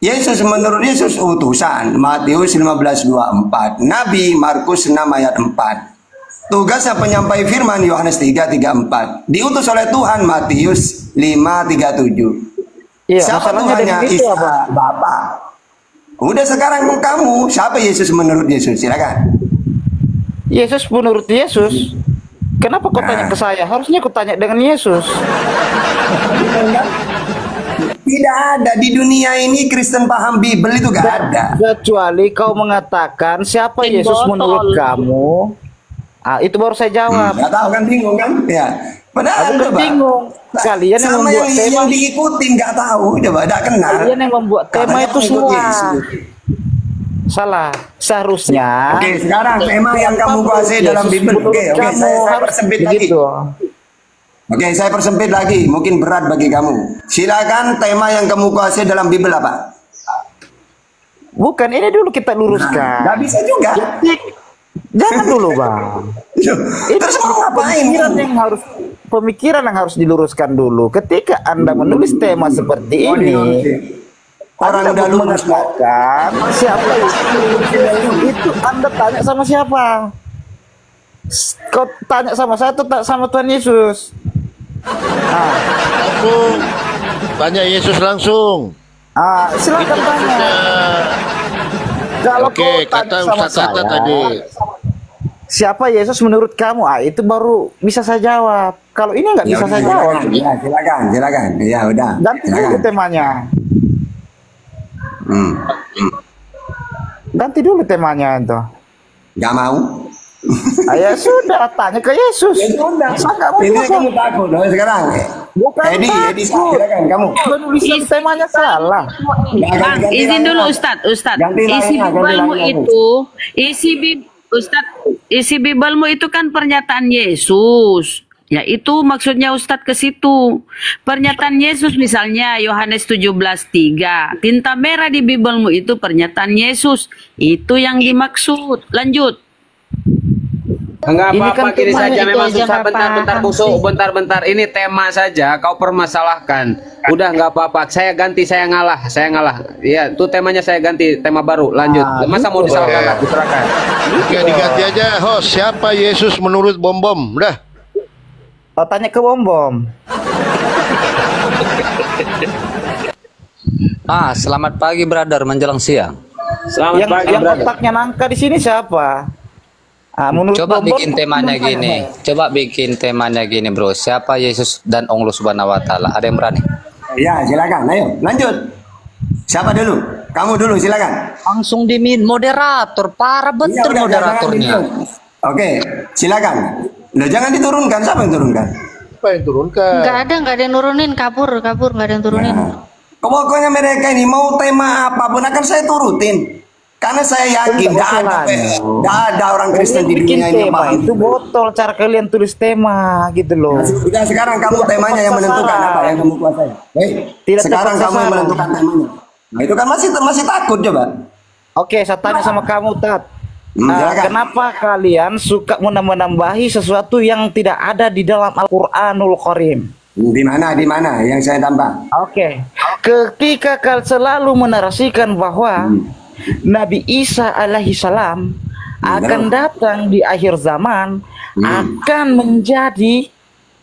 Yesus menurut Yesus utusan. Matius 15:24. Nabi Markus 6 ayat 4. Tugasnya penyampai firman Yohanes 3:34. Diutus oleh Tuhan Matius 5:37. Iya, siapa Tuhannya? Isa, Bapa. Udah sekarang kamu, siapa Yesus menurut Yesus? Silakan. Yesus menurut Yesus. Kenapa kau tanya ke saya? Harusnya kau tanya dengan Yesus. Tidak ada di dunia ini Kristen paham Bible itu gak ada. Kecuali kau mengatakan siapa Yesus menurut kamu. Itu baru saya jawab. Gak tahu kan, bingung kan? Ya. Padahal Aku kan coba bingung. Kalian yang sama membuat tema, yang diikuti nggak tahu, coba nggak kenal. kalian yang membuat tema Katanya itu mengikuti semua Yesus. salah. Seharusnya. Oke, sekarang tema yang kamu kuasai dalam Yesus Bible. menurut Oke, kamu saya harus persempit lagi. begitu. Oke, saya persempit lagi. Mungkin berat bagi kamu. Silakan tema yang kamu kuasai dalam Bible apa? Bukan, ini dulu kita luruskan. Nggak bisa juga. Jangan dulu, Bang. Terus mau ngapain? Pemikiran yang harus diluruskan dulu. Ketika Anda menulis tema seperti ini, Orang Anda udah lulus, Pak. mengatakan siapa itu Anda tanya sama siapa? Kau tanya sama saya atau sama Tuhan Yesus? Langsung tanya Yesus langsung. Silakan tanya. Kalau Oke, kau tanya kata sama Ustaz Tata saya, tadi. siapa Yesus menurut kamu? Itu baru bisa saya jawab. Kalau ini nggak bisa saya jawab. Ya, silakan. Ya, udah. Ganti dulu temanya. Ganti dulu temanya itu. Nggak mau. Ya sudah, tanya ke Yesus. Ya sudah. Saya nggak mau Ini jawab. kamu takut loh sekarang. Bukan Edi, takut. silakan kamu. Penulisan temanya salah. Bang, izin dulu Ustadz. Ganti Isi lainnya, ganti Biblemu lainnya, Bu. itu, isi Biblemu itu kan pernyataan Yesus. Ya itu maksudnya Ustadz ke situ. Pernyataan Yesus misalnya Yohanes 17:3. Tinta merah di Biblemu itu pernyataan Yesus. Itu yang dimaksud. Lanjut. Enggak Ini apa-apa, kan gini tema saja itu memang aja susah. nggak Bentar, paham busuk, sih. bentar. Ini tema saja, kau permasalahkan. Udah nggak apa-apa, saya ganti, saya ngalah. Iya, tuh temanya saya ganti, tema baru. Lanjut. Masa mau disalahkan lagi? Silakan. Oke, diganti aja host. Siapa Yesus menurut Bom? Udah. Tanya ke Bom. Selamat pagi brother menjelang siang. Selamat pagi, Yang brother. otaknya nangka di sini siapa? Menurut Coba Bom, bikin temanya gini. Coba bikin temanya gini, bro. Siapa Yesus dan Allah Subhanahu wa taala? Ada yang berani? Ya, silakan. Ayo, lanjut. Siapa dulu? Kamu dulu, silakan. Langsung dimin moderator, parah Iya, betul udah, moderatornya. jangan diturun. Oke, silakan. Loh, jangan diturunkan. Siapa yang turunkan? Apa yang turunkan? Nggak ada yang nurunin, kabur, nggak ada yang turunin. Pokoknya mereka ini mau tema apapun akan saya turutin. Karena saya yakin tidak ada orang Kristen di bikin dunia ini yang tema paham. itu botol cara kalian tulis tema gitu loh. Sudah, sekarang kamu temanya yang menentukan apa yang kamu kuasai. Tidak Sekarang tepat kamu yang sasaran. menentukan temanya. Nah, itu kan masih takut coba. Oke, saya tanya sama kamu, Tat. Silakan. Kenapa kalian suka menambah-nambahi sesuatu yang tidak ada di dalam Al-Qur'anul Karim? Di mana yang saya tambah? Oke. Ketika kalian selalu menarasikan bahwa Nabi Isa alaihi salam akan datang di akhir zaman, akan menjadi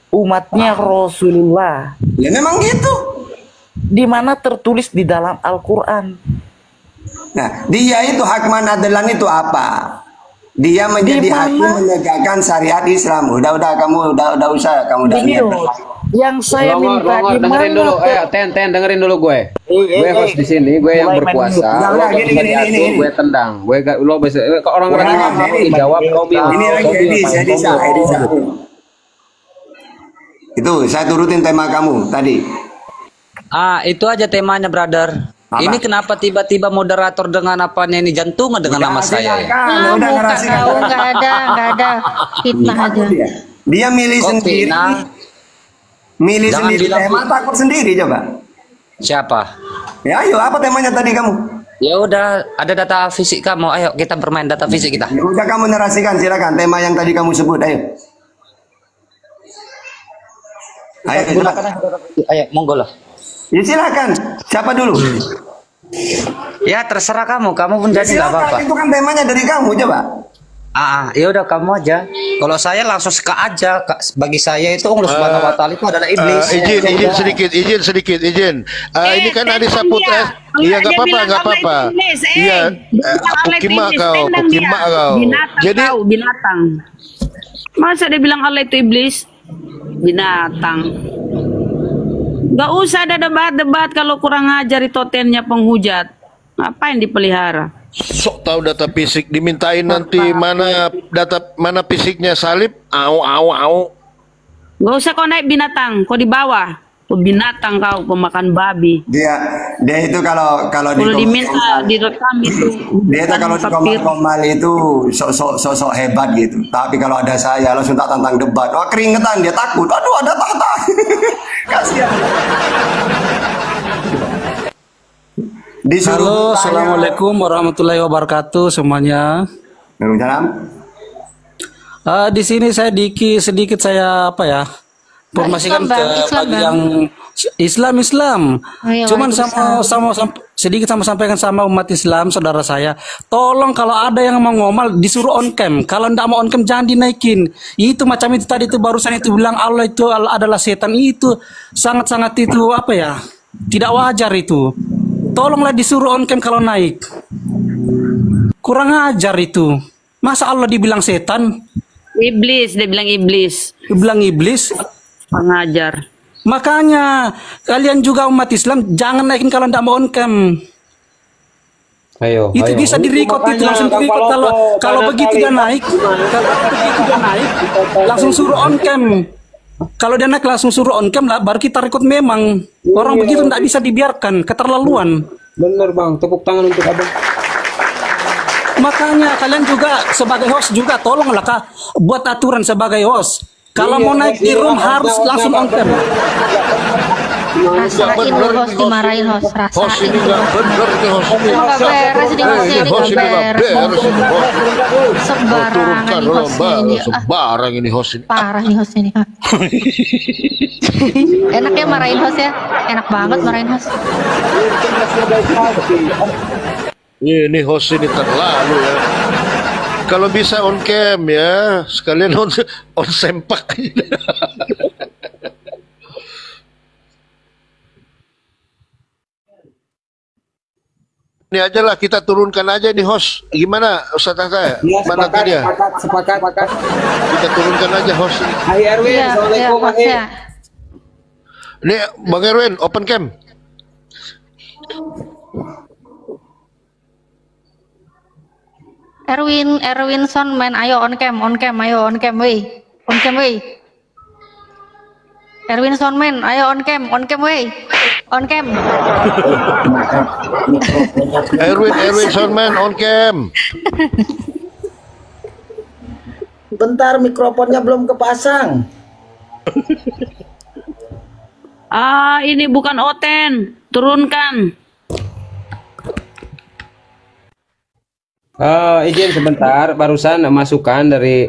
umatnya Rasulullah. Ya memang gitu. Di mana tertulis di dalam Al-Qur'an. Nah, dia itu Hakman Adelan itu apa? Dia menjadi hakim menegakkan syariat Islam. Udah kamu udah usah kamu udah lihat. Yang saya minta di dengerin mana dulu. Ten dengerin dulu gue. Gue host di sini, gue yang berkuasa. Lo bisa diatur, gue tendang. Lo bisa orang-orang ini dijawab kau bilang. Ini lagi Edisa. Itu saya turutin tema kamu tadi. Itu aja temanya, brother. Apa? Ini kenapa tiba-tiba moderator dengan apanya ini jantungan dengan nama saya ya? Udah Bukan ngerasikan. tahu, nggak ada. Fitnah aja. Dia milih Kok sendiri. fitnah? Milih Jangan sendiri bilang tema, takut sendiri coba. Siapa? Ya ayo, apa temanya tadi kamu? Ya udah, ada data fisik kamu. Ayo kita bermain data fisik kita. Ya udah kamu narasikan, silakan tema yang tadi kamu sebut, ayo. Ayo, silakan. Ayo, monggo lah. Ya silakan. Siapa dulu? Ya terserah kamu pun Ya, jadi nggak silakan, apa-apa. itu kan temanya dari kamu, coba. Ya udah kamu aja. Kalau saya langsung suka aja. Bagi saya itu Allah Subhanahu wa taala itu adalah iblis. Izin sedikit. Ini kan Adi Saputra. Iya, nggak apa-apa. Iya, kukimak kau. Jadi binatang. Masa dia bilang Allah itu iblis? Binatang. Gak usah ada debat kalau kurang ajar itu totennya penghujat. Apa yang dipelihara? Sok tahu data fisik, dimintain nanti mana fisiknya salib, au. Gak usah kau naik binatang, kau di bawah. Kau binatang kau pemakan babi. Dia itu kalau Kalau di diminta direkam itu. dia itu bukan kalau di papir. komal itu sosok hebat gitu. Tapi kalau ada saya langsung tak tantang debat. Wah keringetan dia takut. Aduh ada tahta. Kasihan. Disuruh Halo, tanya. assalamualaikum warahmatullahi wabarakatuh semuanya. Waalaikumsalam. Di sini saya sedikit saya apa ya, informasikan Islam, Bang. ke Islam, bagi Bang. yang Islam. Oh, iya, Cuman Waalaikumsalam. sedikit sama sampaikan sama umat Islam saudara saya. Tolong kalau ada yang mau ngomal disuruh on cam. Kalau ndak mau on cam jangan dinaikin. Itu macam itu tadi itu barusan itu bilang Allah itu adalah setan, itu sangat-sangat itu apa ya? Tidak wajar itu. Tolonglah disuruh on cam kalau naik. Kurang ajar itu. Masa Allah dibilang setan? Iblis, dia bilang iblis. Dibilang iblis? Pengajar. Makanya kalian juga umat Islam jangan naikin kalau tidak mau on cam. Ayo. Itu bisa direkod itu langsung direkod kalau begitu dia naik, langsung suruh on cam. Kalau dia naik langsung suruh on cam lah, baru kita record memang. Orang begitu tidak bisa dibiarkan, keterlaluan. Bener bang, tepuk tangan untuk abang. Makanya kalian juga sebagai host juga tolonglah Kak, buat aturan sebagai host. Kalau mau naik di room harus langsung on cam. Rasain lu host dimarahin host, rasain. Host ini nggak bener nih host ini. Nggak beres nih hostnya, ini Host ini nggak nggak beres. beres ini host. Sembarangan Turunkan nih hostnya ini. sembarang ini host ini. Parah nih hostnya nih. Enak ya marahin host ya, enak banget marahin host. Ini host ini terlalu ya. Kalau bisa on cam ya, sekalian on sempak. Ini aja lah kita turunkan aja nih host. Gimana Ustaz Taka? Ya, Mana tuh dia? sepakat. Kita turunkan aja host ini. Ahi Erwin, Iya, assalamualaikum host Ahi. ya. Ini Bang Erwin, open cam. Erwin Sonman, ayo on cam, ayo on cam, weh. On cam, weh. Erwin Sonman, ayo on cam, weh. On cam. Erwin Sonman on cam. Bentar, mikrofonnya belum kepasang. Ini bukan Oten. Turunkan. Izin sebentar, barusan masukan dari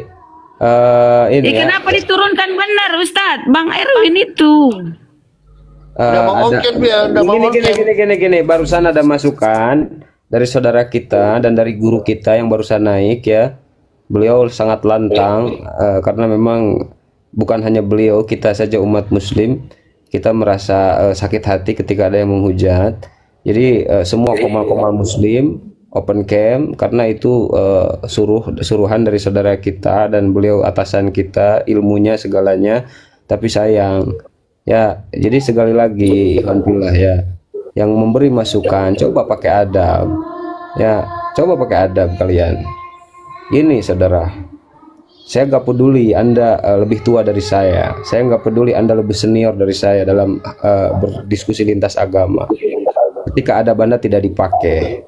ini ya. Kenapa diturunkan benar Ustadz? Bang Erwin itu. Gini, barusan ada masukan dari saudara kita dan dari guru kita yang barusan naik ya. Beliau sangat lantang karena memang bukan hanya beliau, kita saja umat muslim kita merasa sakit hati ketika ada yang menghujat. Jadi semua komal-komal muslim open cam karena itu suruhan dari saudara kita dan beliau atasan kita, ilmunya segalanya. Tapi sayang ya, jadi sekali lagi alhamdulillah ya, yang memberi masukan coba pakai adab ya, coba pakai adab kalian. Gini saudara, saya nggak peduli Anda lebih tua dari saya nggak peduli Anda lebih senior dari saya dalam berdiskusi lintas agama. Ketika adab Anda tidak dipakai,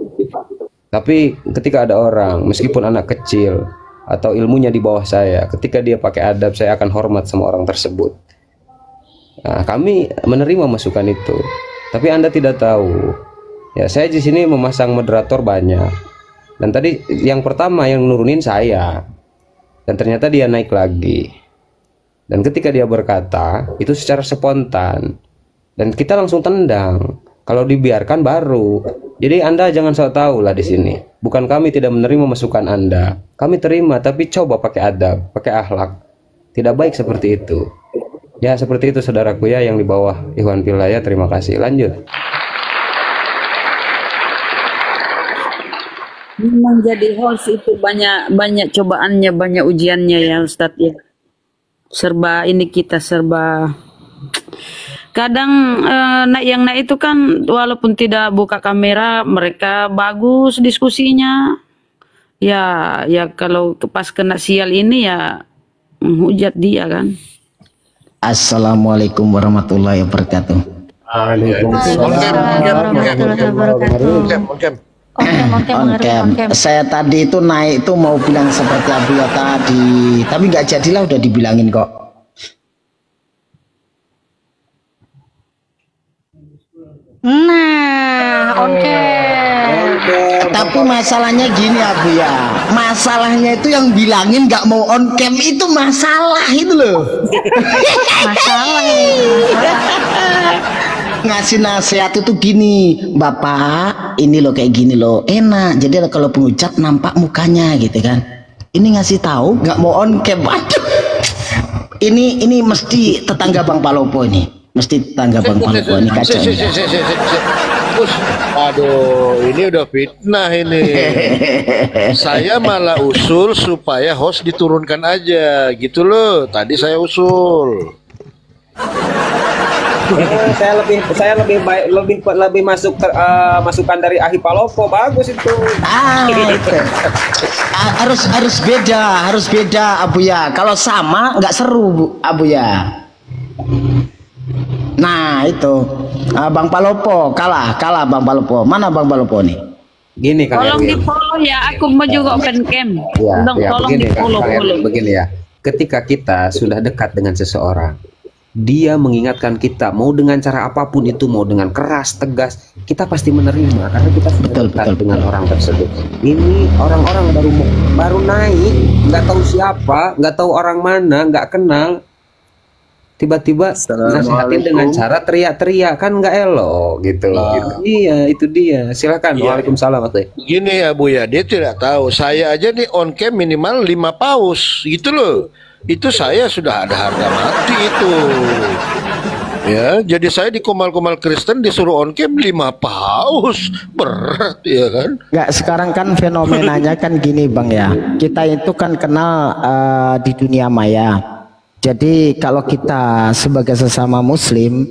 tapi ketika ada orang meskipun anak kecil atau ilmunya di bawah saya, ketika dia pakai adab saya akan hormat sama orang tersebut. Nah, kami menerima masukan itu, tapi Anda tidak tahu ya, saya di sini memasang moderator banyak. Dan tadi yang pertama yang nurunin saya, dan ternyata dia naik lagi. Dan ketika dia berkata itu secara spontan, dan kita langsung tendang. Kalau dibiarkan baru. Jadi Anda jangan sok tahu lah di sini. Bukan kami tidak menerima masukan Anda, kami terima, tapi coba pakai adab, pakai akhlak. Tidak baik seperti itu. Ya seperti itu saudaraku ya yang di bawah Ikhwan Fillah ya. Terima kasih. Lanjut. Memang jadi host itu banyak cobaannya, banyak ujiannya ya Ustadz ya. Serba ini kita serba. Kadang yang naik itu kan walaupun tidak buka kamera mereka bagus diskusinya. Ya kalau pas kena sial ini ya menghujat dia kan. Assalamualaikum warahmatullahi wabarakatuh. Saya tadi itu naik itu mau bilang seperti Abuya tadi, tapi nggak jadilah, udah dibilangin kok. Nah, oke. Tapi masalahnya gini Abuya, masalahnya itu yang bilangin nggak mau on cam itu masalah itu loh. Masalah ini. Ngasih nasihat itu gini, Bapak, ini loh kayak gini loh, enak. Jadi kalau pengucap nampak mukanya gitu kan. Ini ngasih tahu nggak mau on cam. Aduh. Ini mesti tetangga Bang Palopo ini. Mesti tetangga Bang Palopo ini kacau. Aduh, ini udah fitnah ini. Saya malah usul supaya host diturunkan aja, gitu loh. Tadi saya usul. saya lebih masuk masukan dari Ahi Palopo, bagus itu. Harus beda Abuya. Kalau sama nggak seru Bu Abuya. Nah itu Bang Palopo kalah Bang Palopo. Mana Bang Palopo nih? Gini kan. Tolong di follow ya, aku mau juga open cam. Tolong di follow. Begini ya. Ketika kita sudah dekat dengan seseorang, dia mengingatkan kita mau dengan cara apapun itu, mau dengan keras, tegas, kita pasti menerima karena kita sudah dekat dengan orang tersebut. Ini orang-orang baru naik, nggak tahu siapa, nggak tahu orang mana, nggak kenal. Tiba-tiba nasihatin dengan cara teriak-teriak, kan nggak elok gitu. Iya, itu dia. Silakan. Waalaikumsalam. Gini ya Bu ya, dia tidak tahu. Saya aja nih on cam minimal 5 paus gitu loh. Itu saya sudah ada harga mati itu. Ya, jadi saya di Komal-Komal Kristen disuruh on cam 5 paus. Berat ya kan? Nggak, sekarang kan fenomenanya kan gini Bang ya. Kita itu kan kenal di dunia maya. Jadi kalau kita sebagai sesama muslim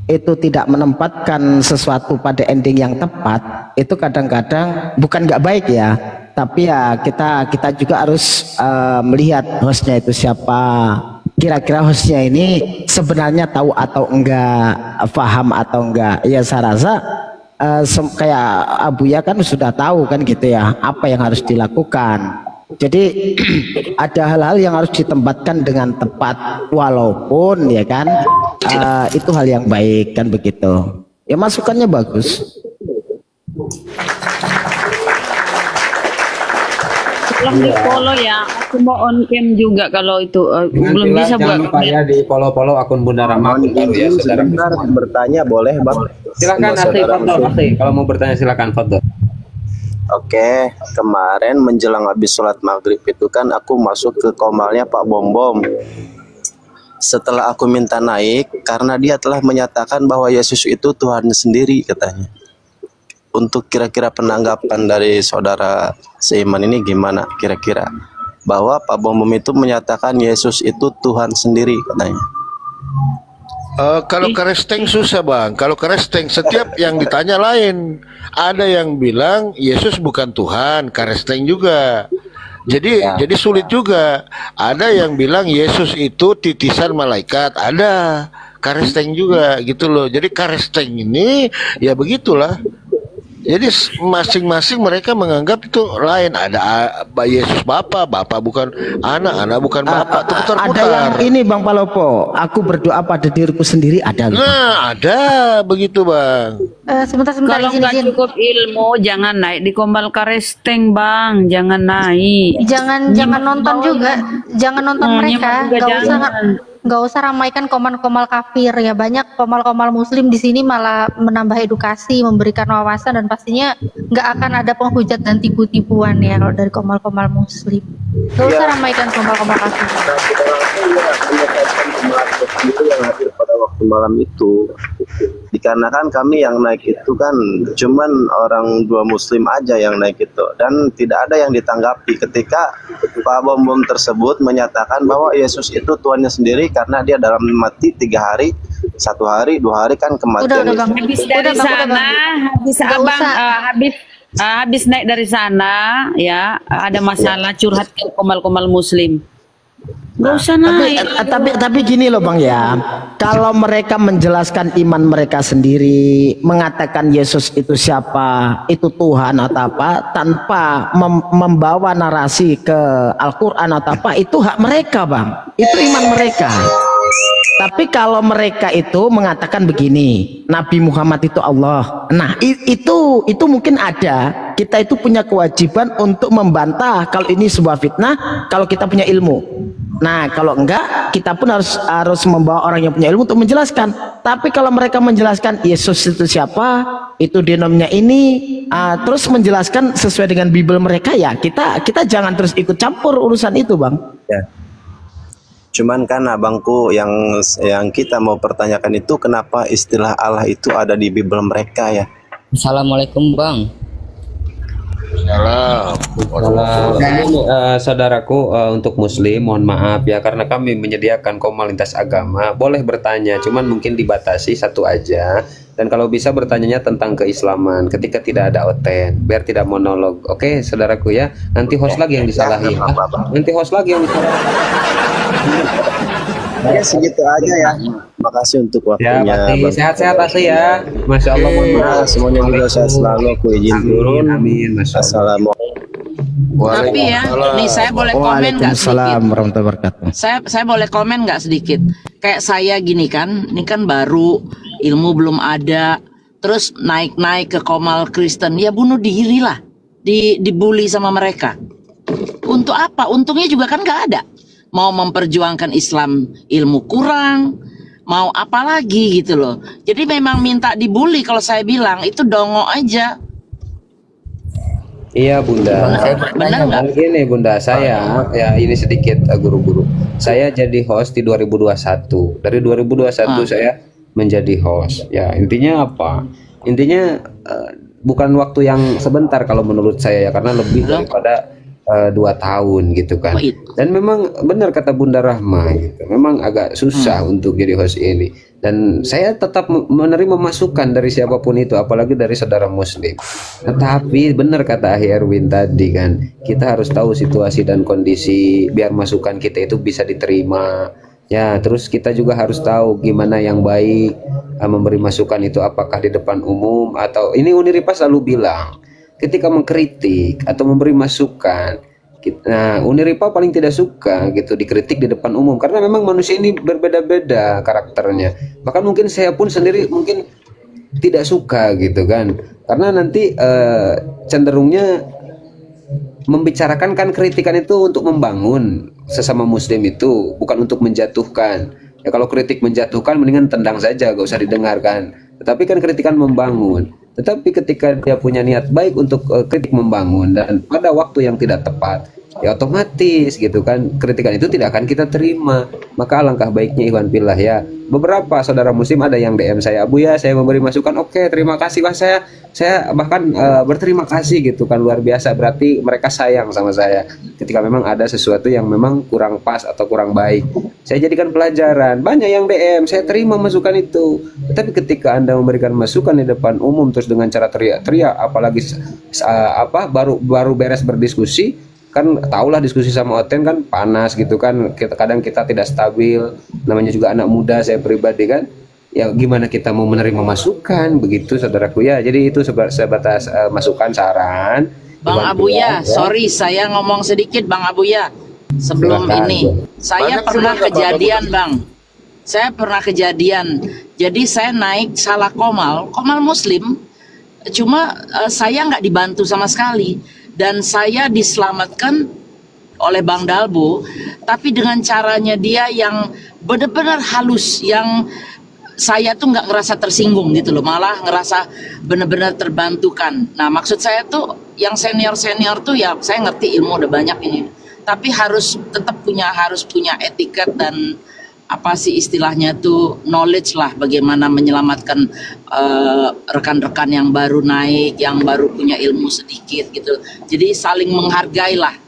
itu tidak menempatkan sesuatu pada ending yang tepat, itu kadang-kadang bukan nggak baik ya, tapi ya kita juga harus melihat hostnya itu siapa. Kira-kira hostnya ini sebenarnya tahu atau enggak, paham atau enggak. Ya saya rasa kayak Abuya kan sudah tahu kan gitu ya, apa yang harus dilakukan. Jadi ada hal-hal yang harus ditempatkan dengan tepat, walaupun ya kan itu hal yang baik kan begitu. Ya masukannya bagus. Tolong di follow ya, aku mau on cam juga kalau itu belum bisa buat. Jangan lupa ya di follow akun Bunda Rama baru ya saudara. Bertanya boleh Bang? Silakan Akhi, kalau mau bertanya silakan Fadl. Oke, kemarin menjelang habis sholat maghrib itu kan aku masuk ke komalnya Pak Bom Bom. Setelah aku minta naik, karena dia telah menyatakan bahwa Yesus itu Tuhan sendiri katanya. Untuk kira-kira penanggapan dari saudara seiman ini gimana kira-kira? Bahwa Pak Bom Bom itu menyatakan Yesus itu Tuhan sendiri katanya. Kalau keresteng susah Bang. Kalau keresteng setiap yang ditanya lain. Ada yang bilang Yesus bukan Tuhan, keresteng juga. Jadi sulit juga. Ada yang bilang Yesus itu titisan malaikat, ada keresteng juga gitu loh. Jadi keresteng ini ya begitulah. Jadi masing-masing mereka menganggap itu lain. Ada Yesus Bapa bukan anak bukan Bapa. Ada yang ini Bang Palopo, aku berdoa pada diriku sendiri, ada. Nah, ada begitu Bang. Sebentar. Kalau nggak cukup ilmu, jangan naik di Komal Karesteng Bang, jangan naik. Jangan nonton juga, jangan nonton mereka. Nggak usah ramaikan komal-komal kafir ya. Banyak komal-komal muslim di sini malah menambah edukasi, memberikan wawasan, dan pastinya nggak akan ada penghujat dan tipu-tipuan ya kalau dari komal-komal muslim. Nggak usah ramaikan komal-komal kafir. Yang hadir pada waktu malam itu, dikarenakan kami yang naik itu kan cuman orang 2 muslim aja yang naik itu, dan tidak ada yang ditanggapi ketika Pak Bom Bom tersebut menyatakan bahwa Yesus itu Tuhannya sendiri karena dia dalam mati 3 hari, 1 hari, 2 hari kan kematian. Habis dari sana, habis abang habis naik dari sana ya, ada masalah curhat ke komal-komal muslim. Nggak usah Tapi, naik. tapi gini loh Bang ya, kalau mereka menjelaskan iman mereka sendiri, mengatakan Yesus itu siapa, itu Tuhan atau apa, tanpa membawa narasi ke Al-Quran atau apa, itu hak mereka Bang, itu iman mereka. Tapi kalau mereka itu mengatakan begini, Nabi Muhammad itu Allah. Nah, itu mungkin ada. Kita itu punya kewajiban untuk membantah kalau ini sebuah fitnah, kalau kita punya ilmu. Nah, kalau enggak, kita pun harus membawa orang yang punya ilmu untuk menjelaskan. Tapi kalau mereka menjelaskan Yesus itu siapa, itu denomnya ini, terus menjelaskan sesuai dengan Bible mereka, ya kita jangan terus ikut campur urusan itu, Bang. Ya. Cuman kan abangku yang kita mau pertanyakan itu kenapa istilah Allah itu ada di Bible mereka ya? Assalamualaikum Bang. Saudaraku, untuk Muslim mohon maaf ya, karena kami menyediakan komunitas agama, boleh bertanya, cuman mungkin dibatasi satu aja. Dan kalau bisa bertanyanya tentang keislaman ketika tidak ada oten, biar tidak monolog. Oke, saudaraku ya. Nanti host lagi yang disalahin. Nanti host lagi yang disalahin. Ya segitu aja ya. Makasih untuk waktunya. Ya, sehat-sehat Asli ya. Masya Allah. Semuanya juga sehat selalu. Aku izin turun. Amin. Assalamualaikum. Tapi ya, nih saya boleh komen nggak sedikit? Waalaikumsalam warahmatullahi wabarakatuh. Saya boleh komen nggak sedikit? Kayak saya gini kan, ini kan baru, ilmu belum ada, terus naik-naik ke Komal Kristen, ya bunuh diri lah, dibully sama mereka. Untuk apa? Untungnya juga kan nggak ada. Mau memperjuangkan Islam, ilmu kurang, mau apa lagi gitu loh. Jadi memang minta dibully, kalau saya bilang itu dongo aja. Iya Bunda. Benar nggak? Gini Bunda, saya ya ini sedikit guru-guru. Saya jadi host di 2021. Dari 2021 saya menjadi host. Ya intinya apa? Intinya bukan waktu yang sebentar kalau menurut saya ya, karena lebih daripada 2 tahun gitu kan. Dan memang benar kata Bunda Rahma gitu. Memang agak susah untuk jadi host ini. Dan saya tetap menerima masukan dari siapapun itu, apalagi dari saudara Muslim. Tetapi benar kata Ahi Erwin tadi kan, kita harus tahu situasi dan kondisi biar masukan kita itu bisa diterima. Ya, terus kita juga harus tahu gimana yang baik memberi masukan itu, apakah di depan umum atau ini Uniripa selalu bilang ketika mengkritik atau memberi masukan. Nah, Uniripa paling tidak suka gitu dikritik di depan umum, karena memang manusia ini berbeda-beda karakternya. Bahkan mungkin saya pun sendiri mungkin tidak suka gitu kan, karena nanti cenderungnya membicarakan kan kritikan itu untuk membangun sesama Muslim itu, bukan untuk menjatuhkan. Ya kalau kritik menjatuhkan mendingan tendang saja, gak usah didengarkan. Tetapi kan kritikan membangun. Tetapi ketika dia punya niat baik untuk kritik membangun dan pada waktu yang tidak tepat, ya otomatis gitu kan kritikan itu tidak akan kita terima. Maka alangkah baiknya Ikhwan Fillah ya, beberapa saudara Muslim ada yang DM saya, Abu ya saya memberi masukan, oke terima kasih Wah, saya bahkan berterima kasih gitu kan, luar biasa, berarti mereka sayang sama saya. Ketika memang ada sesuatu yang memang kurang pas atau kurang baik, saya jadikan pelajaran. Banyak yang DM, saya terima masukan itu. Tapi ketika Anda memberikan masukan di depan umum terus dengan cara teriak-teriak, apalagi baru beres berdiskusi, kan tahulah diskusi sama Oten kan panas gitu kan, kadang kita tidak stabil, namanya juga anak muda saya pribadi kan, ya gimana kita mau menerima masukan begitu saudaraku ya. Jadi itu sebatas masukan saran. Bang Abuya, sorry saya ngomong sedikit Bang Abuya. Sebelum Silakan. ini, saya pernah kejadian Bang. Saya pernah kejadian. Jadi saya naik salah Komal Muslim. Cuma saya nggak dibantu sama sekali. Dan saya diselamatkan oleh Bang Dalbo. Tapi dengan caranya dia yang benar-benar halus. Yang saya tuh nggak ngerasa tersinggung gitu loh. Malah ngerasa benar-benar terbantukan. Nah maksud saya tuh yang senior-senior tuh ya saya ngerti ilmu udah banyak ini. Tapi harus punya etiket dan apa sih istilahnya tuh knowledge lah, bagaimana menyelamatkan rekan-rekan yang baru naik, yang baru punya ilmu sedikit gitu. Jadi saling menghargai lah.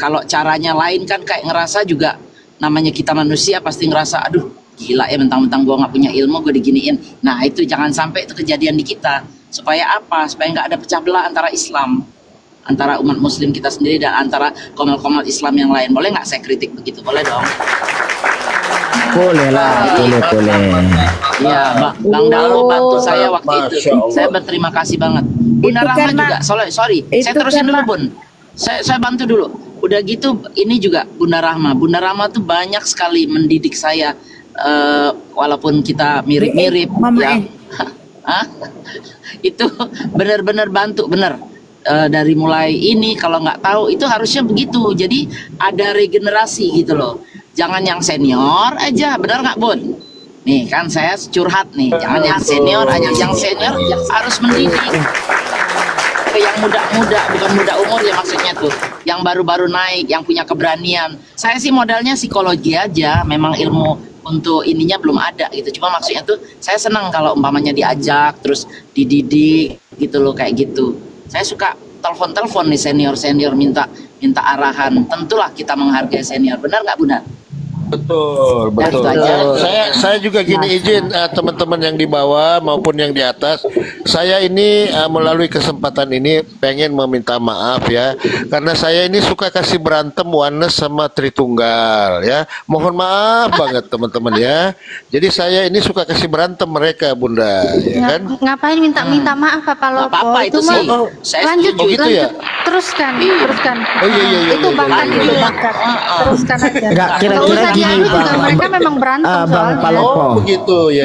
Kalau caranya lain kan kayak ngerasa juga, namanya kita manusia pasti ngerasa aduh gila ya, mentang-mentang gue nggak punya ilmu gue diginiin. Nah itu jangan sampai itu kejadian di kita. Supaya apa? Supaya nggak ada pecah belah antara Islam. antara umat muslim kita sendiri dan antara komal-komal Islam yang lain. Boleh nggak saya kritik begitu? Boleh dong. Boleh lah, boleh. Iya, Bang Dalo bantu saya waktu itu. Saya berterima kasih banget. Bunda Rahma juga. Sorry. Saya terusin dulu, Bun. Saya bantu dulu. Udah gitu, ini juga Bunda Rahma. Bunda Rahma tuh banyak sekali mendidik saya. Walaupun kita mirip-mirip. Ya. Itu benar-benar bantu, benar. Dari mulai ini kalau nggak tahu itu harusnya begitu. Jadi ada regenerasi gitu loh. Jangan yang senior aja, benar nggak Bun? Nih kan saya curhat nih, jangan yang senior aja, yang senior harus mendidik. Ke yang muda-muda, bukan muda umur ya maksudnya tuh, yang baru-baru naik, yang punya keberanian. Saya sih modalnya psikologi aja, memang ilmu untuk ininya belum ada gitu. Cuma maksudnya tuh saya senang kalau umpamanya diajak, terus dididik gitu loh kayak gitu. Saya suka telepon-telepon nih senior-senior minta arahan. Tentulah kita menghargai senior, benar nggak Bunda? Betul. Saya juga gini izin teman-teman yang di bawah maupun yang di atas. Saya ini melalui kesempatan ini pengen meminta maaf ya, karena saya ini suka kasih berantem Oneness sama Tritunggal ya. Mohon maaf banget teman-teman ya. Jadi saya ini suka kasih berantem mereka Bunda ya kan. Ngapain minta maaf Pak Lopo? Apa-apa itu sih. Lanjut gitu ya. Teruskan. Oh iya. Itu bakat. Teruskan aja. Enggak, kira-kira gini Bang. Mereka memang berantem Bang soalnya. Palopo. Begitu ya.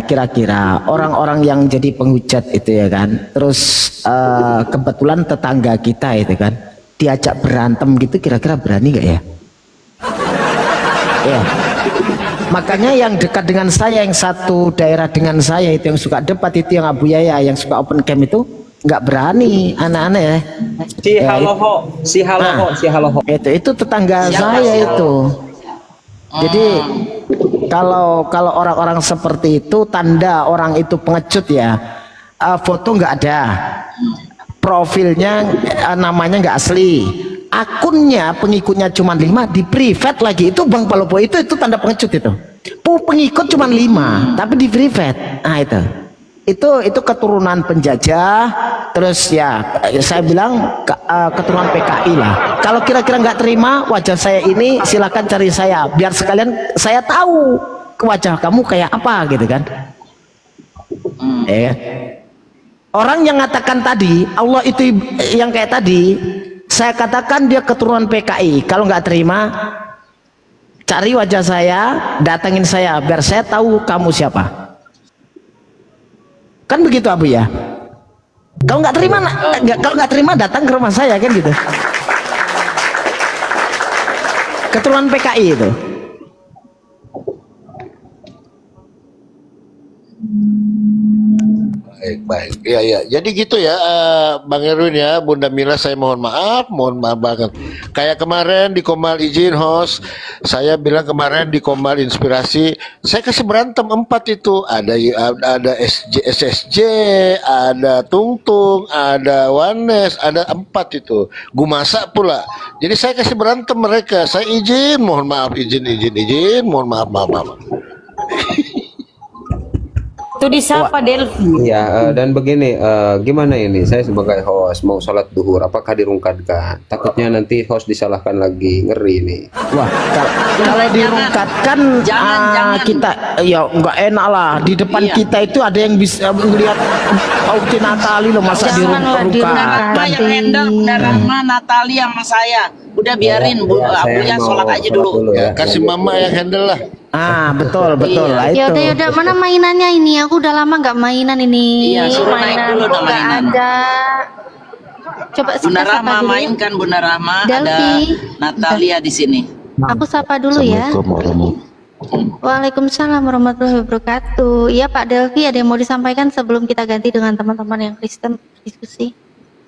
Kira-kira orang-orang yang jadi penghujat itu ya kan. Terus kebetulan tetangga kita itu kan diajak berantem gitu, kira-kira berani nggak ya? Ya. Makanya yang dekat dengan saya, yang satu daerah dengan saya itu yang suka debat itu, yang Abu Yaya, yang suka open camp itu nggak berani anak-anak ya. Si Haloho. Itu tetangga saya itu. Jadi kalau orang-orang seperti itu tanda orang itu pengecut ya. Foto nggak ada, profilnya namanya nggak asli, akunnya pengikutnya cuma 5, di private lagi. Itu Bang Palopo itu tanda pengecut itu. Pengikut cuma 5 tapi di private. Nah itu keturunan penjajah. Terus ya saya bilang keturunan PKI lah. Kalau kira-kira nggak terima wajah saya ini, silakan cari saya biar sekalian saya tahu wajah kamu kayak apa gitu kan. Orang yang mengatakan tadi Allah itu yang kayak tadi, saya katakan dia keturunan PKI. Kalau nggak terima, cari wajah saya, datangin saya biar saya tahu kamu siapa. Kan begitu Abu ya. Kalau nggak terima datang ke rumah saya kan gitu. Keturunan PKI itu. Baik. Iya. Jadi gitu ya, Bang Erwin ya, Bunda Mila, saya mohon maaf banget. Kayak kemarin di Komal izin host, saya bilang kemarin di Komal Inspirasi, saya kasih berantem 4 itu. Ada SSJ, ada Tungtung, ada Oneness, ada 4 itu. Gumasa pula. Jadi saya kasih berantem mereka. Saya izin, mohon maaf, izin, mohon maaf. Itu disapa Delvi. Ya, dan begini, gimana ini? Saya sebagai host mau sholat duhur, apakah dirungkatkan? Takutnya nanti host disalahkan lagi, ngeri nih. Wah, kalau dirungkatkan kita ya nggak enak lah. Di depan kita itu ada yang bisa melihat Auti Natali loh, masa dirungkatkan. Yang handle Bunda Rahma, Natali sama saya. Udah biarin Abu ya sholat aja dulu. Ya, kasih mama yang handle lah. Betul lah itu. Yaudah, mana mainannya ini? Aku udah lama nggak mainan ini. Iya, suruh naik dulu dong mainan. Ada. Coba Bunda Rahma mainkan, Bunda Rahma. Delvi. Ada Natalia di sini. Aku sapa dulu ya. Waalaikumsalam warahmatullahi wabarakatuh. Iya Pak Delvi, ada yang mau disampaikan sebelum kita ganti dengan teman-teman yang Kristen diskusi?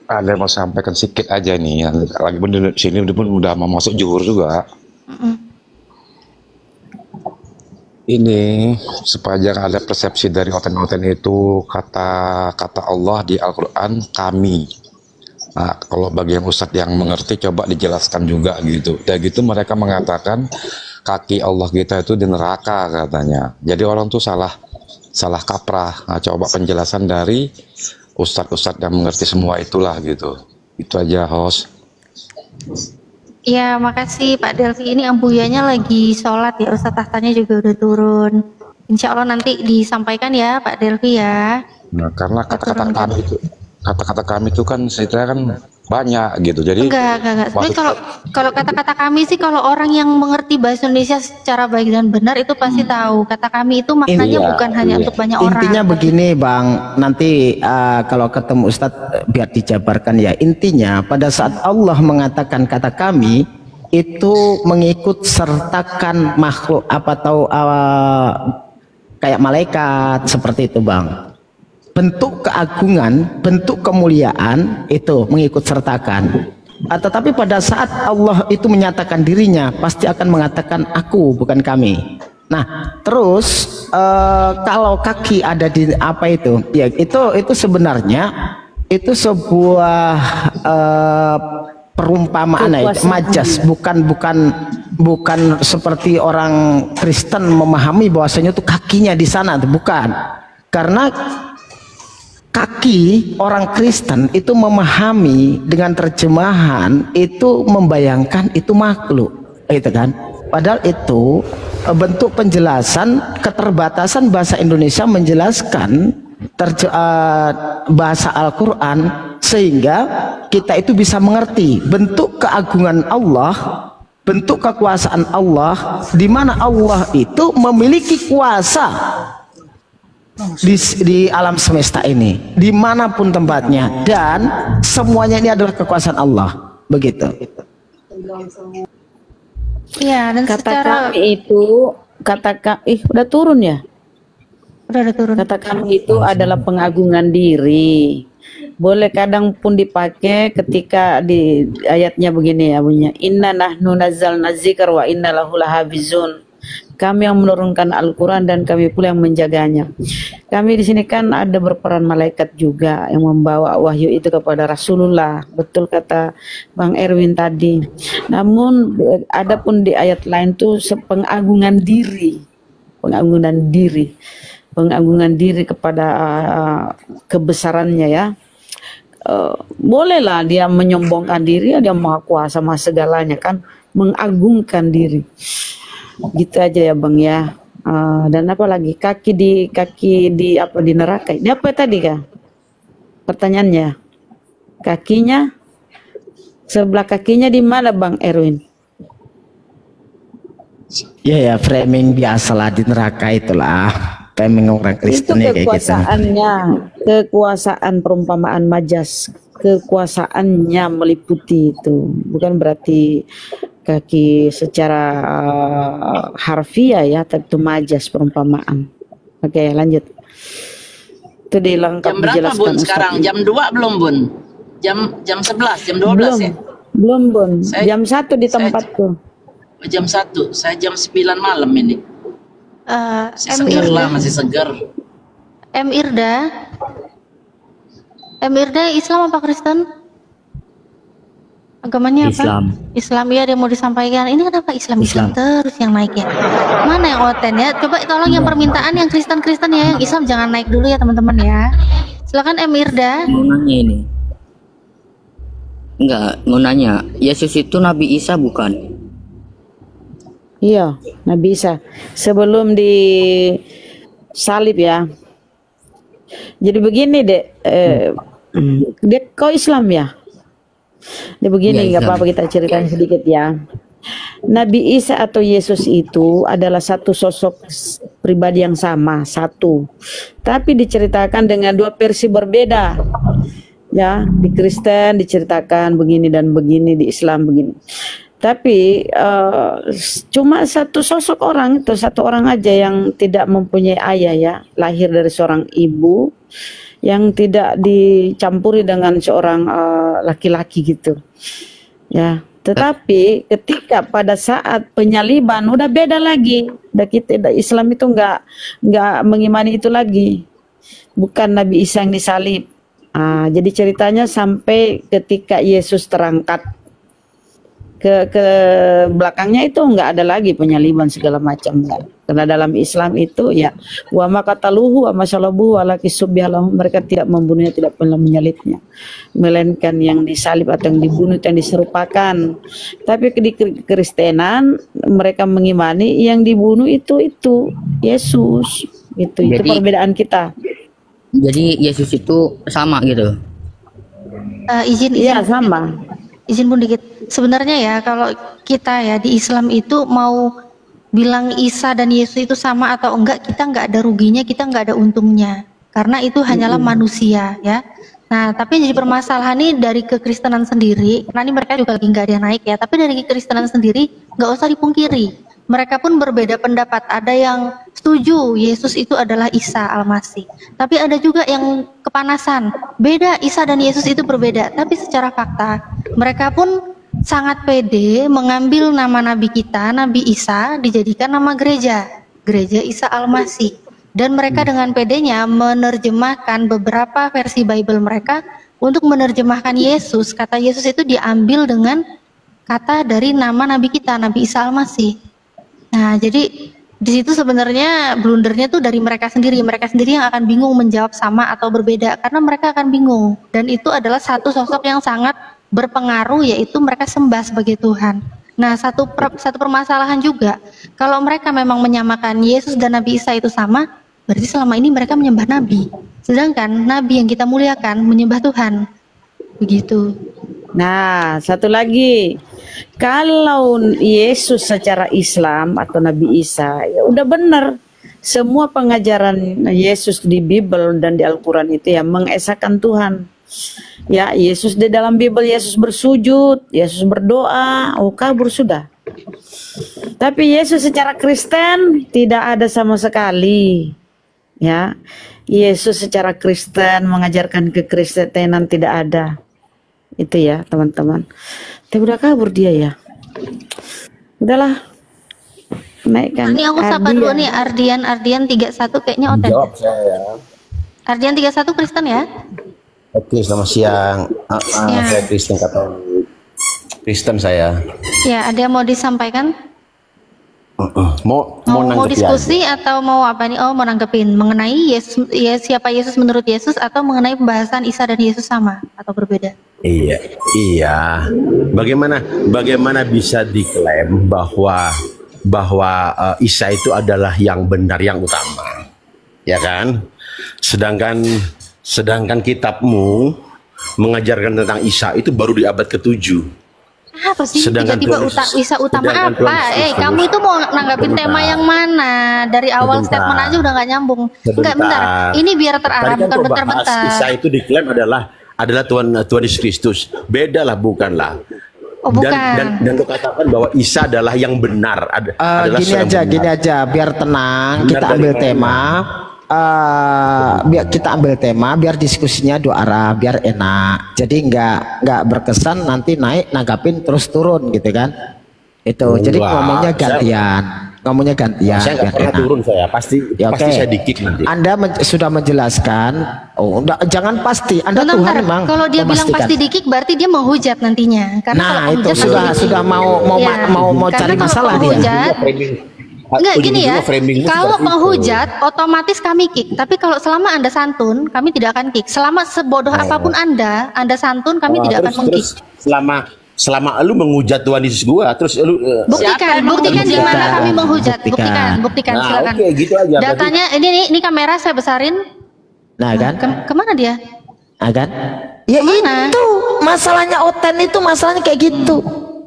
Ada yang mau sampaikan sedikit aja nih, yang lagi di sini pun udah mau masuk zuhur juga. Ini supaya jangan ada persepsi dari oten-oten itu, kata Allah di Al-Quran kami. Nah, kalau bagi yang ustadz yang mengerti coba dijelaskan juga gitu. Dan gitu mereka mengatakan kaki Allah kita itu di neraka katanya. Jadi orang tuh salah kaprah. Nah, coba penjelasan dari ustadz-ustadz yang mengerti semua itulah gitu. Itu aja, host. Ya, makasih Pak Delvi. Ini Ambuyanya lagi sholat ya, Ustadz tahtanya juga udah turun. Insya Allah nanti disampaikan ya Pak Delvi ya. Nah, karena kata-kata kami itu kan ceritanya kan banyak gitu. Jadi Enggak. Sebenarnya kalau kata-kata kami sih, kalau orang yang mengerti bahasa Indonesia secara baik dan benar itu pasti tahu. Kata kami itu maknanya bukan hanya untuk banyak orang. Intinya begini Bang, nanti kalau ketemu Ustadz biar dijabarkan ya. Intinya pada saat Allah mengatakan kata kami itu mengikut sertakan makhluk apa tahu kayak malaikat seperti itu Bang. Bentuk keagungan, bentuk kemuliaan itu mengikut sertakan. Tetapi pada saat Allah itu menyatakan dirinya, pasti akan mengatakan aku, bukan kami. Nah, terus kalau kaki ada di apa itu? Ya, itu sebenarnya itu sebuah perumpamaan ya, majas, bukan seperti orang Kristen memahami bahwasanya itu kakinya di sana, bukan. Karena kaki orang Kristen itu memahami dengan terjemahan itu membayangkan itu makhluk, itu kan. Padahal itu bentuk penjelasan keterbatasan bahasa Indonesia menjelaskan bahasa Al-Quran sehingga kita itu bisa mengerti bentuk keagungan Allah, bentuk kekuasaan Allah, di mana Allah itu memiliki kuasa di alam semesta ini, dimanapun tempatnya, dan semuanya ini adalah kekuasaan Allah, begitu. Iya, dan Kami itu udah turun ya? Udah turun. Kata kami itu adalah pengagungan diri. Boleh kadang pun dipakai ketika di ayatnya begini ya bunyinya, inna nahnu nazzalna dzikra wa inna lahu lahafizun. Kami yang menurunkan Al-Quran dan kami pula yang menjaganya. Kami di sini kan ada berperan malaikat juga yang membawa wahyu itu kepada Rasulullah. Betul kata Bang Erwin tadi. Namun ada pun di ayat lain tuh pengagungan diri, pengagungan diri kepada kebesarannya ya. Bolehlah dia menyombongkan diri, dia maha kuasa maha segalanya kan, mengagungkan diri. Gitu aja ya Bang ya. Dan apa lagi, kaki di apa, di neraka ini apa tadi Kak pertanyaannya? Kakinya sebelah kakinya di mana Bang Erwin? Ya framing biasalah di neraka itulah, framing orang Kristen itu ya kayak gitu. Kekuasaan perumpamaan majas, kekuasaannya meliputi itu, bukan berarti kaki secara harfiah ya, tapi itu majas perumpamaan. Oke, lanjut. Itu dilengkap Jam berapa Bun sekarang? Jam 2 belum Bun? Jam 11, jam 12 belum, ya? Belum Bun, jam 1 di tempatku. Jam 1, saya jam 9 malam ini. Masih seger lah, masih seger. M. Irda Islam apa Kristen? Agamanya apa? Islam ya, dia mau disampaikan. Ini kenapa Islam terus yang naik ya? Mana yang oten ya? Coba tolong yang permintaan yang Kristen ya, yang Islam jangan naik dulu ya teman-teman ya. Silakan M. Irda. Mau nanya ini. Enggak, mau nanya. Yesus itu Nabi Isa bukan? Iya, Nabi Isa. Sebelum disalib ya. Jadi begini Dek, dia kau Islam ya? Dia begini, nggak apa-apa kita ceritain sedikit ya. Nabi Isa atau Yesus itu adalah satu sosok pribadi yang sama, satu. Tapi diceritakan dengan dua versi berbeda. Ya, di Kristen diceritakan begini dan begini, di Islam begini. Tapi cuma satu sosok orang itu, satu orang aja yang tidak mempunyai ayah ya, lahir dari seorang ibu yang tidak dicampuri dengan seorang laki-laki gitu ya. Tetapi ketika pada saat penyaliban udah beda lagi, Islam itu nggak mengimani itu lagi, bukan Nabi Isa yang disalib. Jadi ceritanya sampai ketika Yesus terangkat ke belakangnya itu nggak ada lagi penyaliban segala macam, enggak. Karena dalam Islam itu ya wa maqataluhu wa masyalabuhu ala kisubyalahu, mereka tidak membunuhnya, tidak pernah menyalibnya, melainkan yang disalib atau yang dibunuh yang diserupakan. Tapi di Kristenan mereka mengimani yang dibunuh itu Yesus. Itu perbedaan kita. Jadi Yesus itu sama gitu. Izin Iya, sama. Izin pun dikit. Sebenarnya ya kalau kita ya di Islam itu mau bilang Isa dan Yesus itu sama atau enggak, kita nggak ada ruginya, kita nggak ada untungnya. Karena itu hanyalah manusia ya. Nah, tapi yang jadi permasalahan ini dari kekristenan sendiri, karena ini mereka juga lagi nggak ada yang naik ya, tapi dari kekristenan sendiri nggak usah dipungkiri. Mereka pun berbeda pendapat. Ada yang setuju Yesus itu adalah Isa Al-Masih. Tapi ada juga yang kepanasan. Beda, Isa dan Yesus itu berbeda. Tapi secara fakta, mereka pun sangat pede mengambil nama Nabi kita, Nabi Isa, dijadikan nama gereja. Gereja Isa Al-Masih. Dan mereka dengan pedenya menerjemahkan beberapa versi Bible mereka untuk menerjemahkan Yesus. Kata Yesus itu diambil dengan kata dari nama Nabi kita, Nabi Isa Al-Masih. Nah, jadi di situ sebenarnya blundernya tuh dari mereka sendiri. Mereka sendiri yang akan bingung menjawab sama atau berbeda karena mereka akan bingung. Dan itu adalah satu sosok yang sangat berpengaruh, yaitu mereka sembah sebagai Tuhan. Nah, satu permasalahan juga, kalau mereka memang menyamakan Yesus dan Nabi Isa itu sama, berarti selama ini mereka menyembah Nabi. Sedangkan Nabi yang kita muliakan menyembah Tuhan. Begitu. Nah, satu lagi, kalau Yesus secara Islam atau Nabi Isa, ya udah benar. Semua pengajaran Yesus di Bible dan di Al-Quran itu ya mengesahkan Tuhan. Ya, Yesus di dalam Bible, Yesus bersujud, Yesus berdoa, kabur sudah. Tapi Yesus secara Kristen tidak ada sama sekali. Ya, Yesus secara Kristen mengajarkan kekristenan tidak ada. Itu ya teman-teman. Tapi udah kabur dia ya. Udahlah. Naikkan. Ini aku sapa dulu nih Ardian 31 kayaknya oten. Jawab saya. Ardian 31 Kristen ya? Oke, selamat siang. Saya Kristen Katolik. Kristen saya. Ya, ada yang mau disampaikan? Mau diskusi atau mau apa nih? Oh, mau nanggepin mengenai Yesus, ya, siapa Yesus menurut Yesus, atau mengenai pembahasan Isa dan Yesus sama atau berbeda? Iya. Bagaimana bisa diklaim bahwa Isa itu adalah yang benar, yang utama, ya kan? Sedangkan kitabmu mengajarkan tentang Isa itu baru di abad ke-7. Apa sih tiba-tiba Isa utama apa? Kamu itu mau nanggapin tema yang mana? Dari awal statement aja udah nggak nyambung. Enggak, bentar. Ini biar terarah, bukan bentar-bentar. Isa itu diklaim adalah Tuhan Yesus Kristus. Beda lah, bukanlah. Oh, bukan. Dan kau katakan bahwa Isa adalah yang benar. Adalah gini aja, biar tenang. Kita ambil tema. Biar diskusinya dua arah, biar enak. Jadi nggak berkesan nanti naik nanggapin terus turun gitu kan? Itu. Jadi ngomongnya gantian. Saya nggak pernah turun, saya pasti saya dikit nanti. Anda sudah menjelaskan. Jangan pasti. Anda Tuhan memang. Kalau dia bilang pasti dikit, berarti dia menghujat nantinya. Karena itu sudah mau cari masalah dia. Enggak, gini ya, kalau menghujat otomatis kami kick, tapi kalau selama Anda santun kami tidak akan kick. Selama sebodoh apapun Anda santun, kami tidak akan meng-kick. Selama lu menghujat Tuhan Yesus gua, terus lu buktikan di mana kami menghujat. Buktikan silakan. Oke, gitu aja. Datanya ini kamera saya besarin. Nah, kan? Kemana dia? Nah, kan? Ya itu masalahnya Oten itu masalahnya kayak gitu.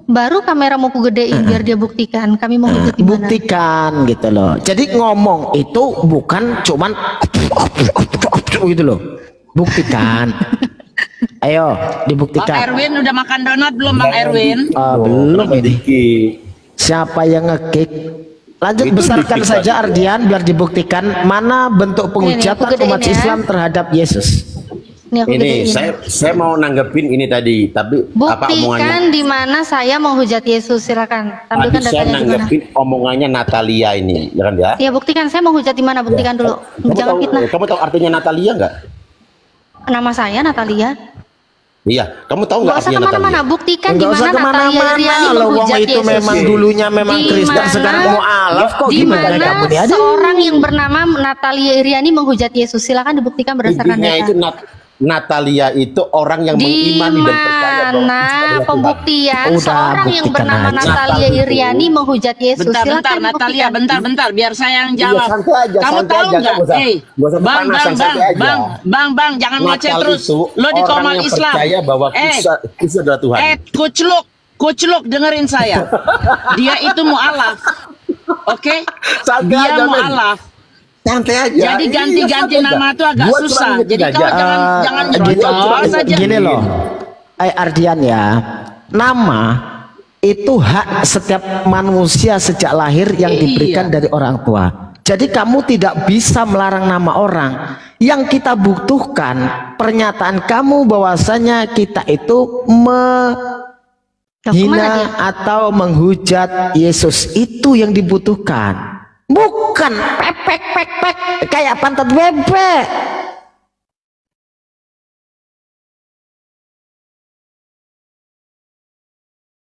Baru kamera mau kugedein biar dia buktikan kami mau hujat di mana. Buktikan gitu loh. Jadi ngomong itu bukan cuman gitu loh. Buktikan. Ayo dibuktikan. Bang Erwin udah makan donat belum, Bang Erwin? Belum ini. Siapa yang nge-kick? Lanjut, besarkan saja Ardian biar dibuktikan mana bentuk penghujatan umat Islam terhadap Yesus. Ini saya mau nanggepin ini tadi, tapi buktikan di mana saya menghujat Yesus, silakan tampilkan datanya. Saya nanggepin omongannya Natalia ini, ya kan ya? Ya, buktikan, saya menghujat di mana, buktikan dulu. Jangan fitnah. Kamu tahu artinya Natalia nggak? Nama saya Natalia. Iya, kamu tahu nggak Nggak usah artinya kemana-mana, Natalia? buktikan Nggak di usah mana Natalia kemana-mana Iriani loh, wong menghujat itu Yesus. memang dulunya memang Di Kristen, mana- sekarang mau alaf kok di gimana mana kamu nih? Aduh. seorang yang bernama Natalia Iriani menghujat Yesus? Silakan dibuktikan berdasarkan Intinya data. itu Natalia itu orang yang Di mengimani dan percaya bahwa mana Yesus adalah Tuhan. pembuktian Udah, seorang yang buktikan bernama aja. Natalia Iriani menghujat Yesus? Bentar, Silakan Natalia, dibuktikan. bentar, biar saya yang Iya, jawab. santai aja, Kamu santai tahu aja, nggak? nggak usah- nggak usah Bang, kepanasan, santai aja. bang, jangan ngoceh Natal terus. itu Lo di orang Komal yang Islam. percaya bahwa Kristus adalah Tuhan. Coach Luke, dengerin saya. Dia itu mu'alaf. Oke? Santai Dia aja, men. mu'alaf. Santai aja. Jadi Iya, ganti-ganti santai nama aja. itu agak Gua susah. cuma Jadi ngerti kau aja. jangan Gini, nyerocos aja. gini loh, Ardian ya, nama itu hak setiap manusia sejak lahir yang diberikan dari orang tua. Jadi kamu tidak bisa melarang nama orang. Yang kita butuhkan pernyataan kamu bahwasanya kita itu menghina atau menghujat Yesus, itu yang dibutuhkan. Bukan pek kayak pantat bebek.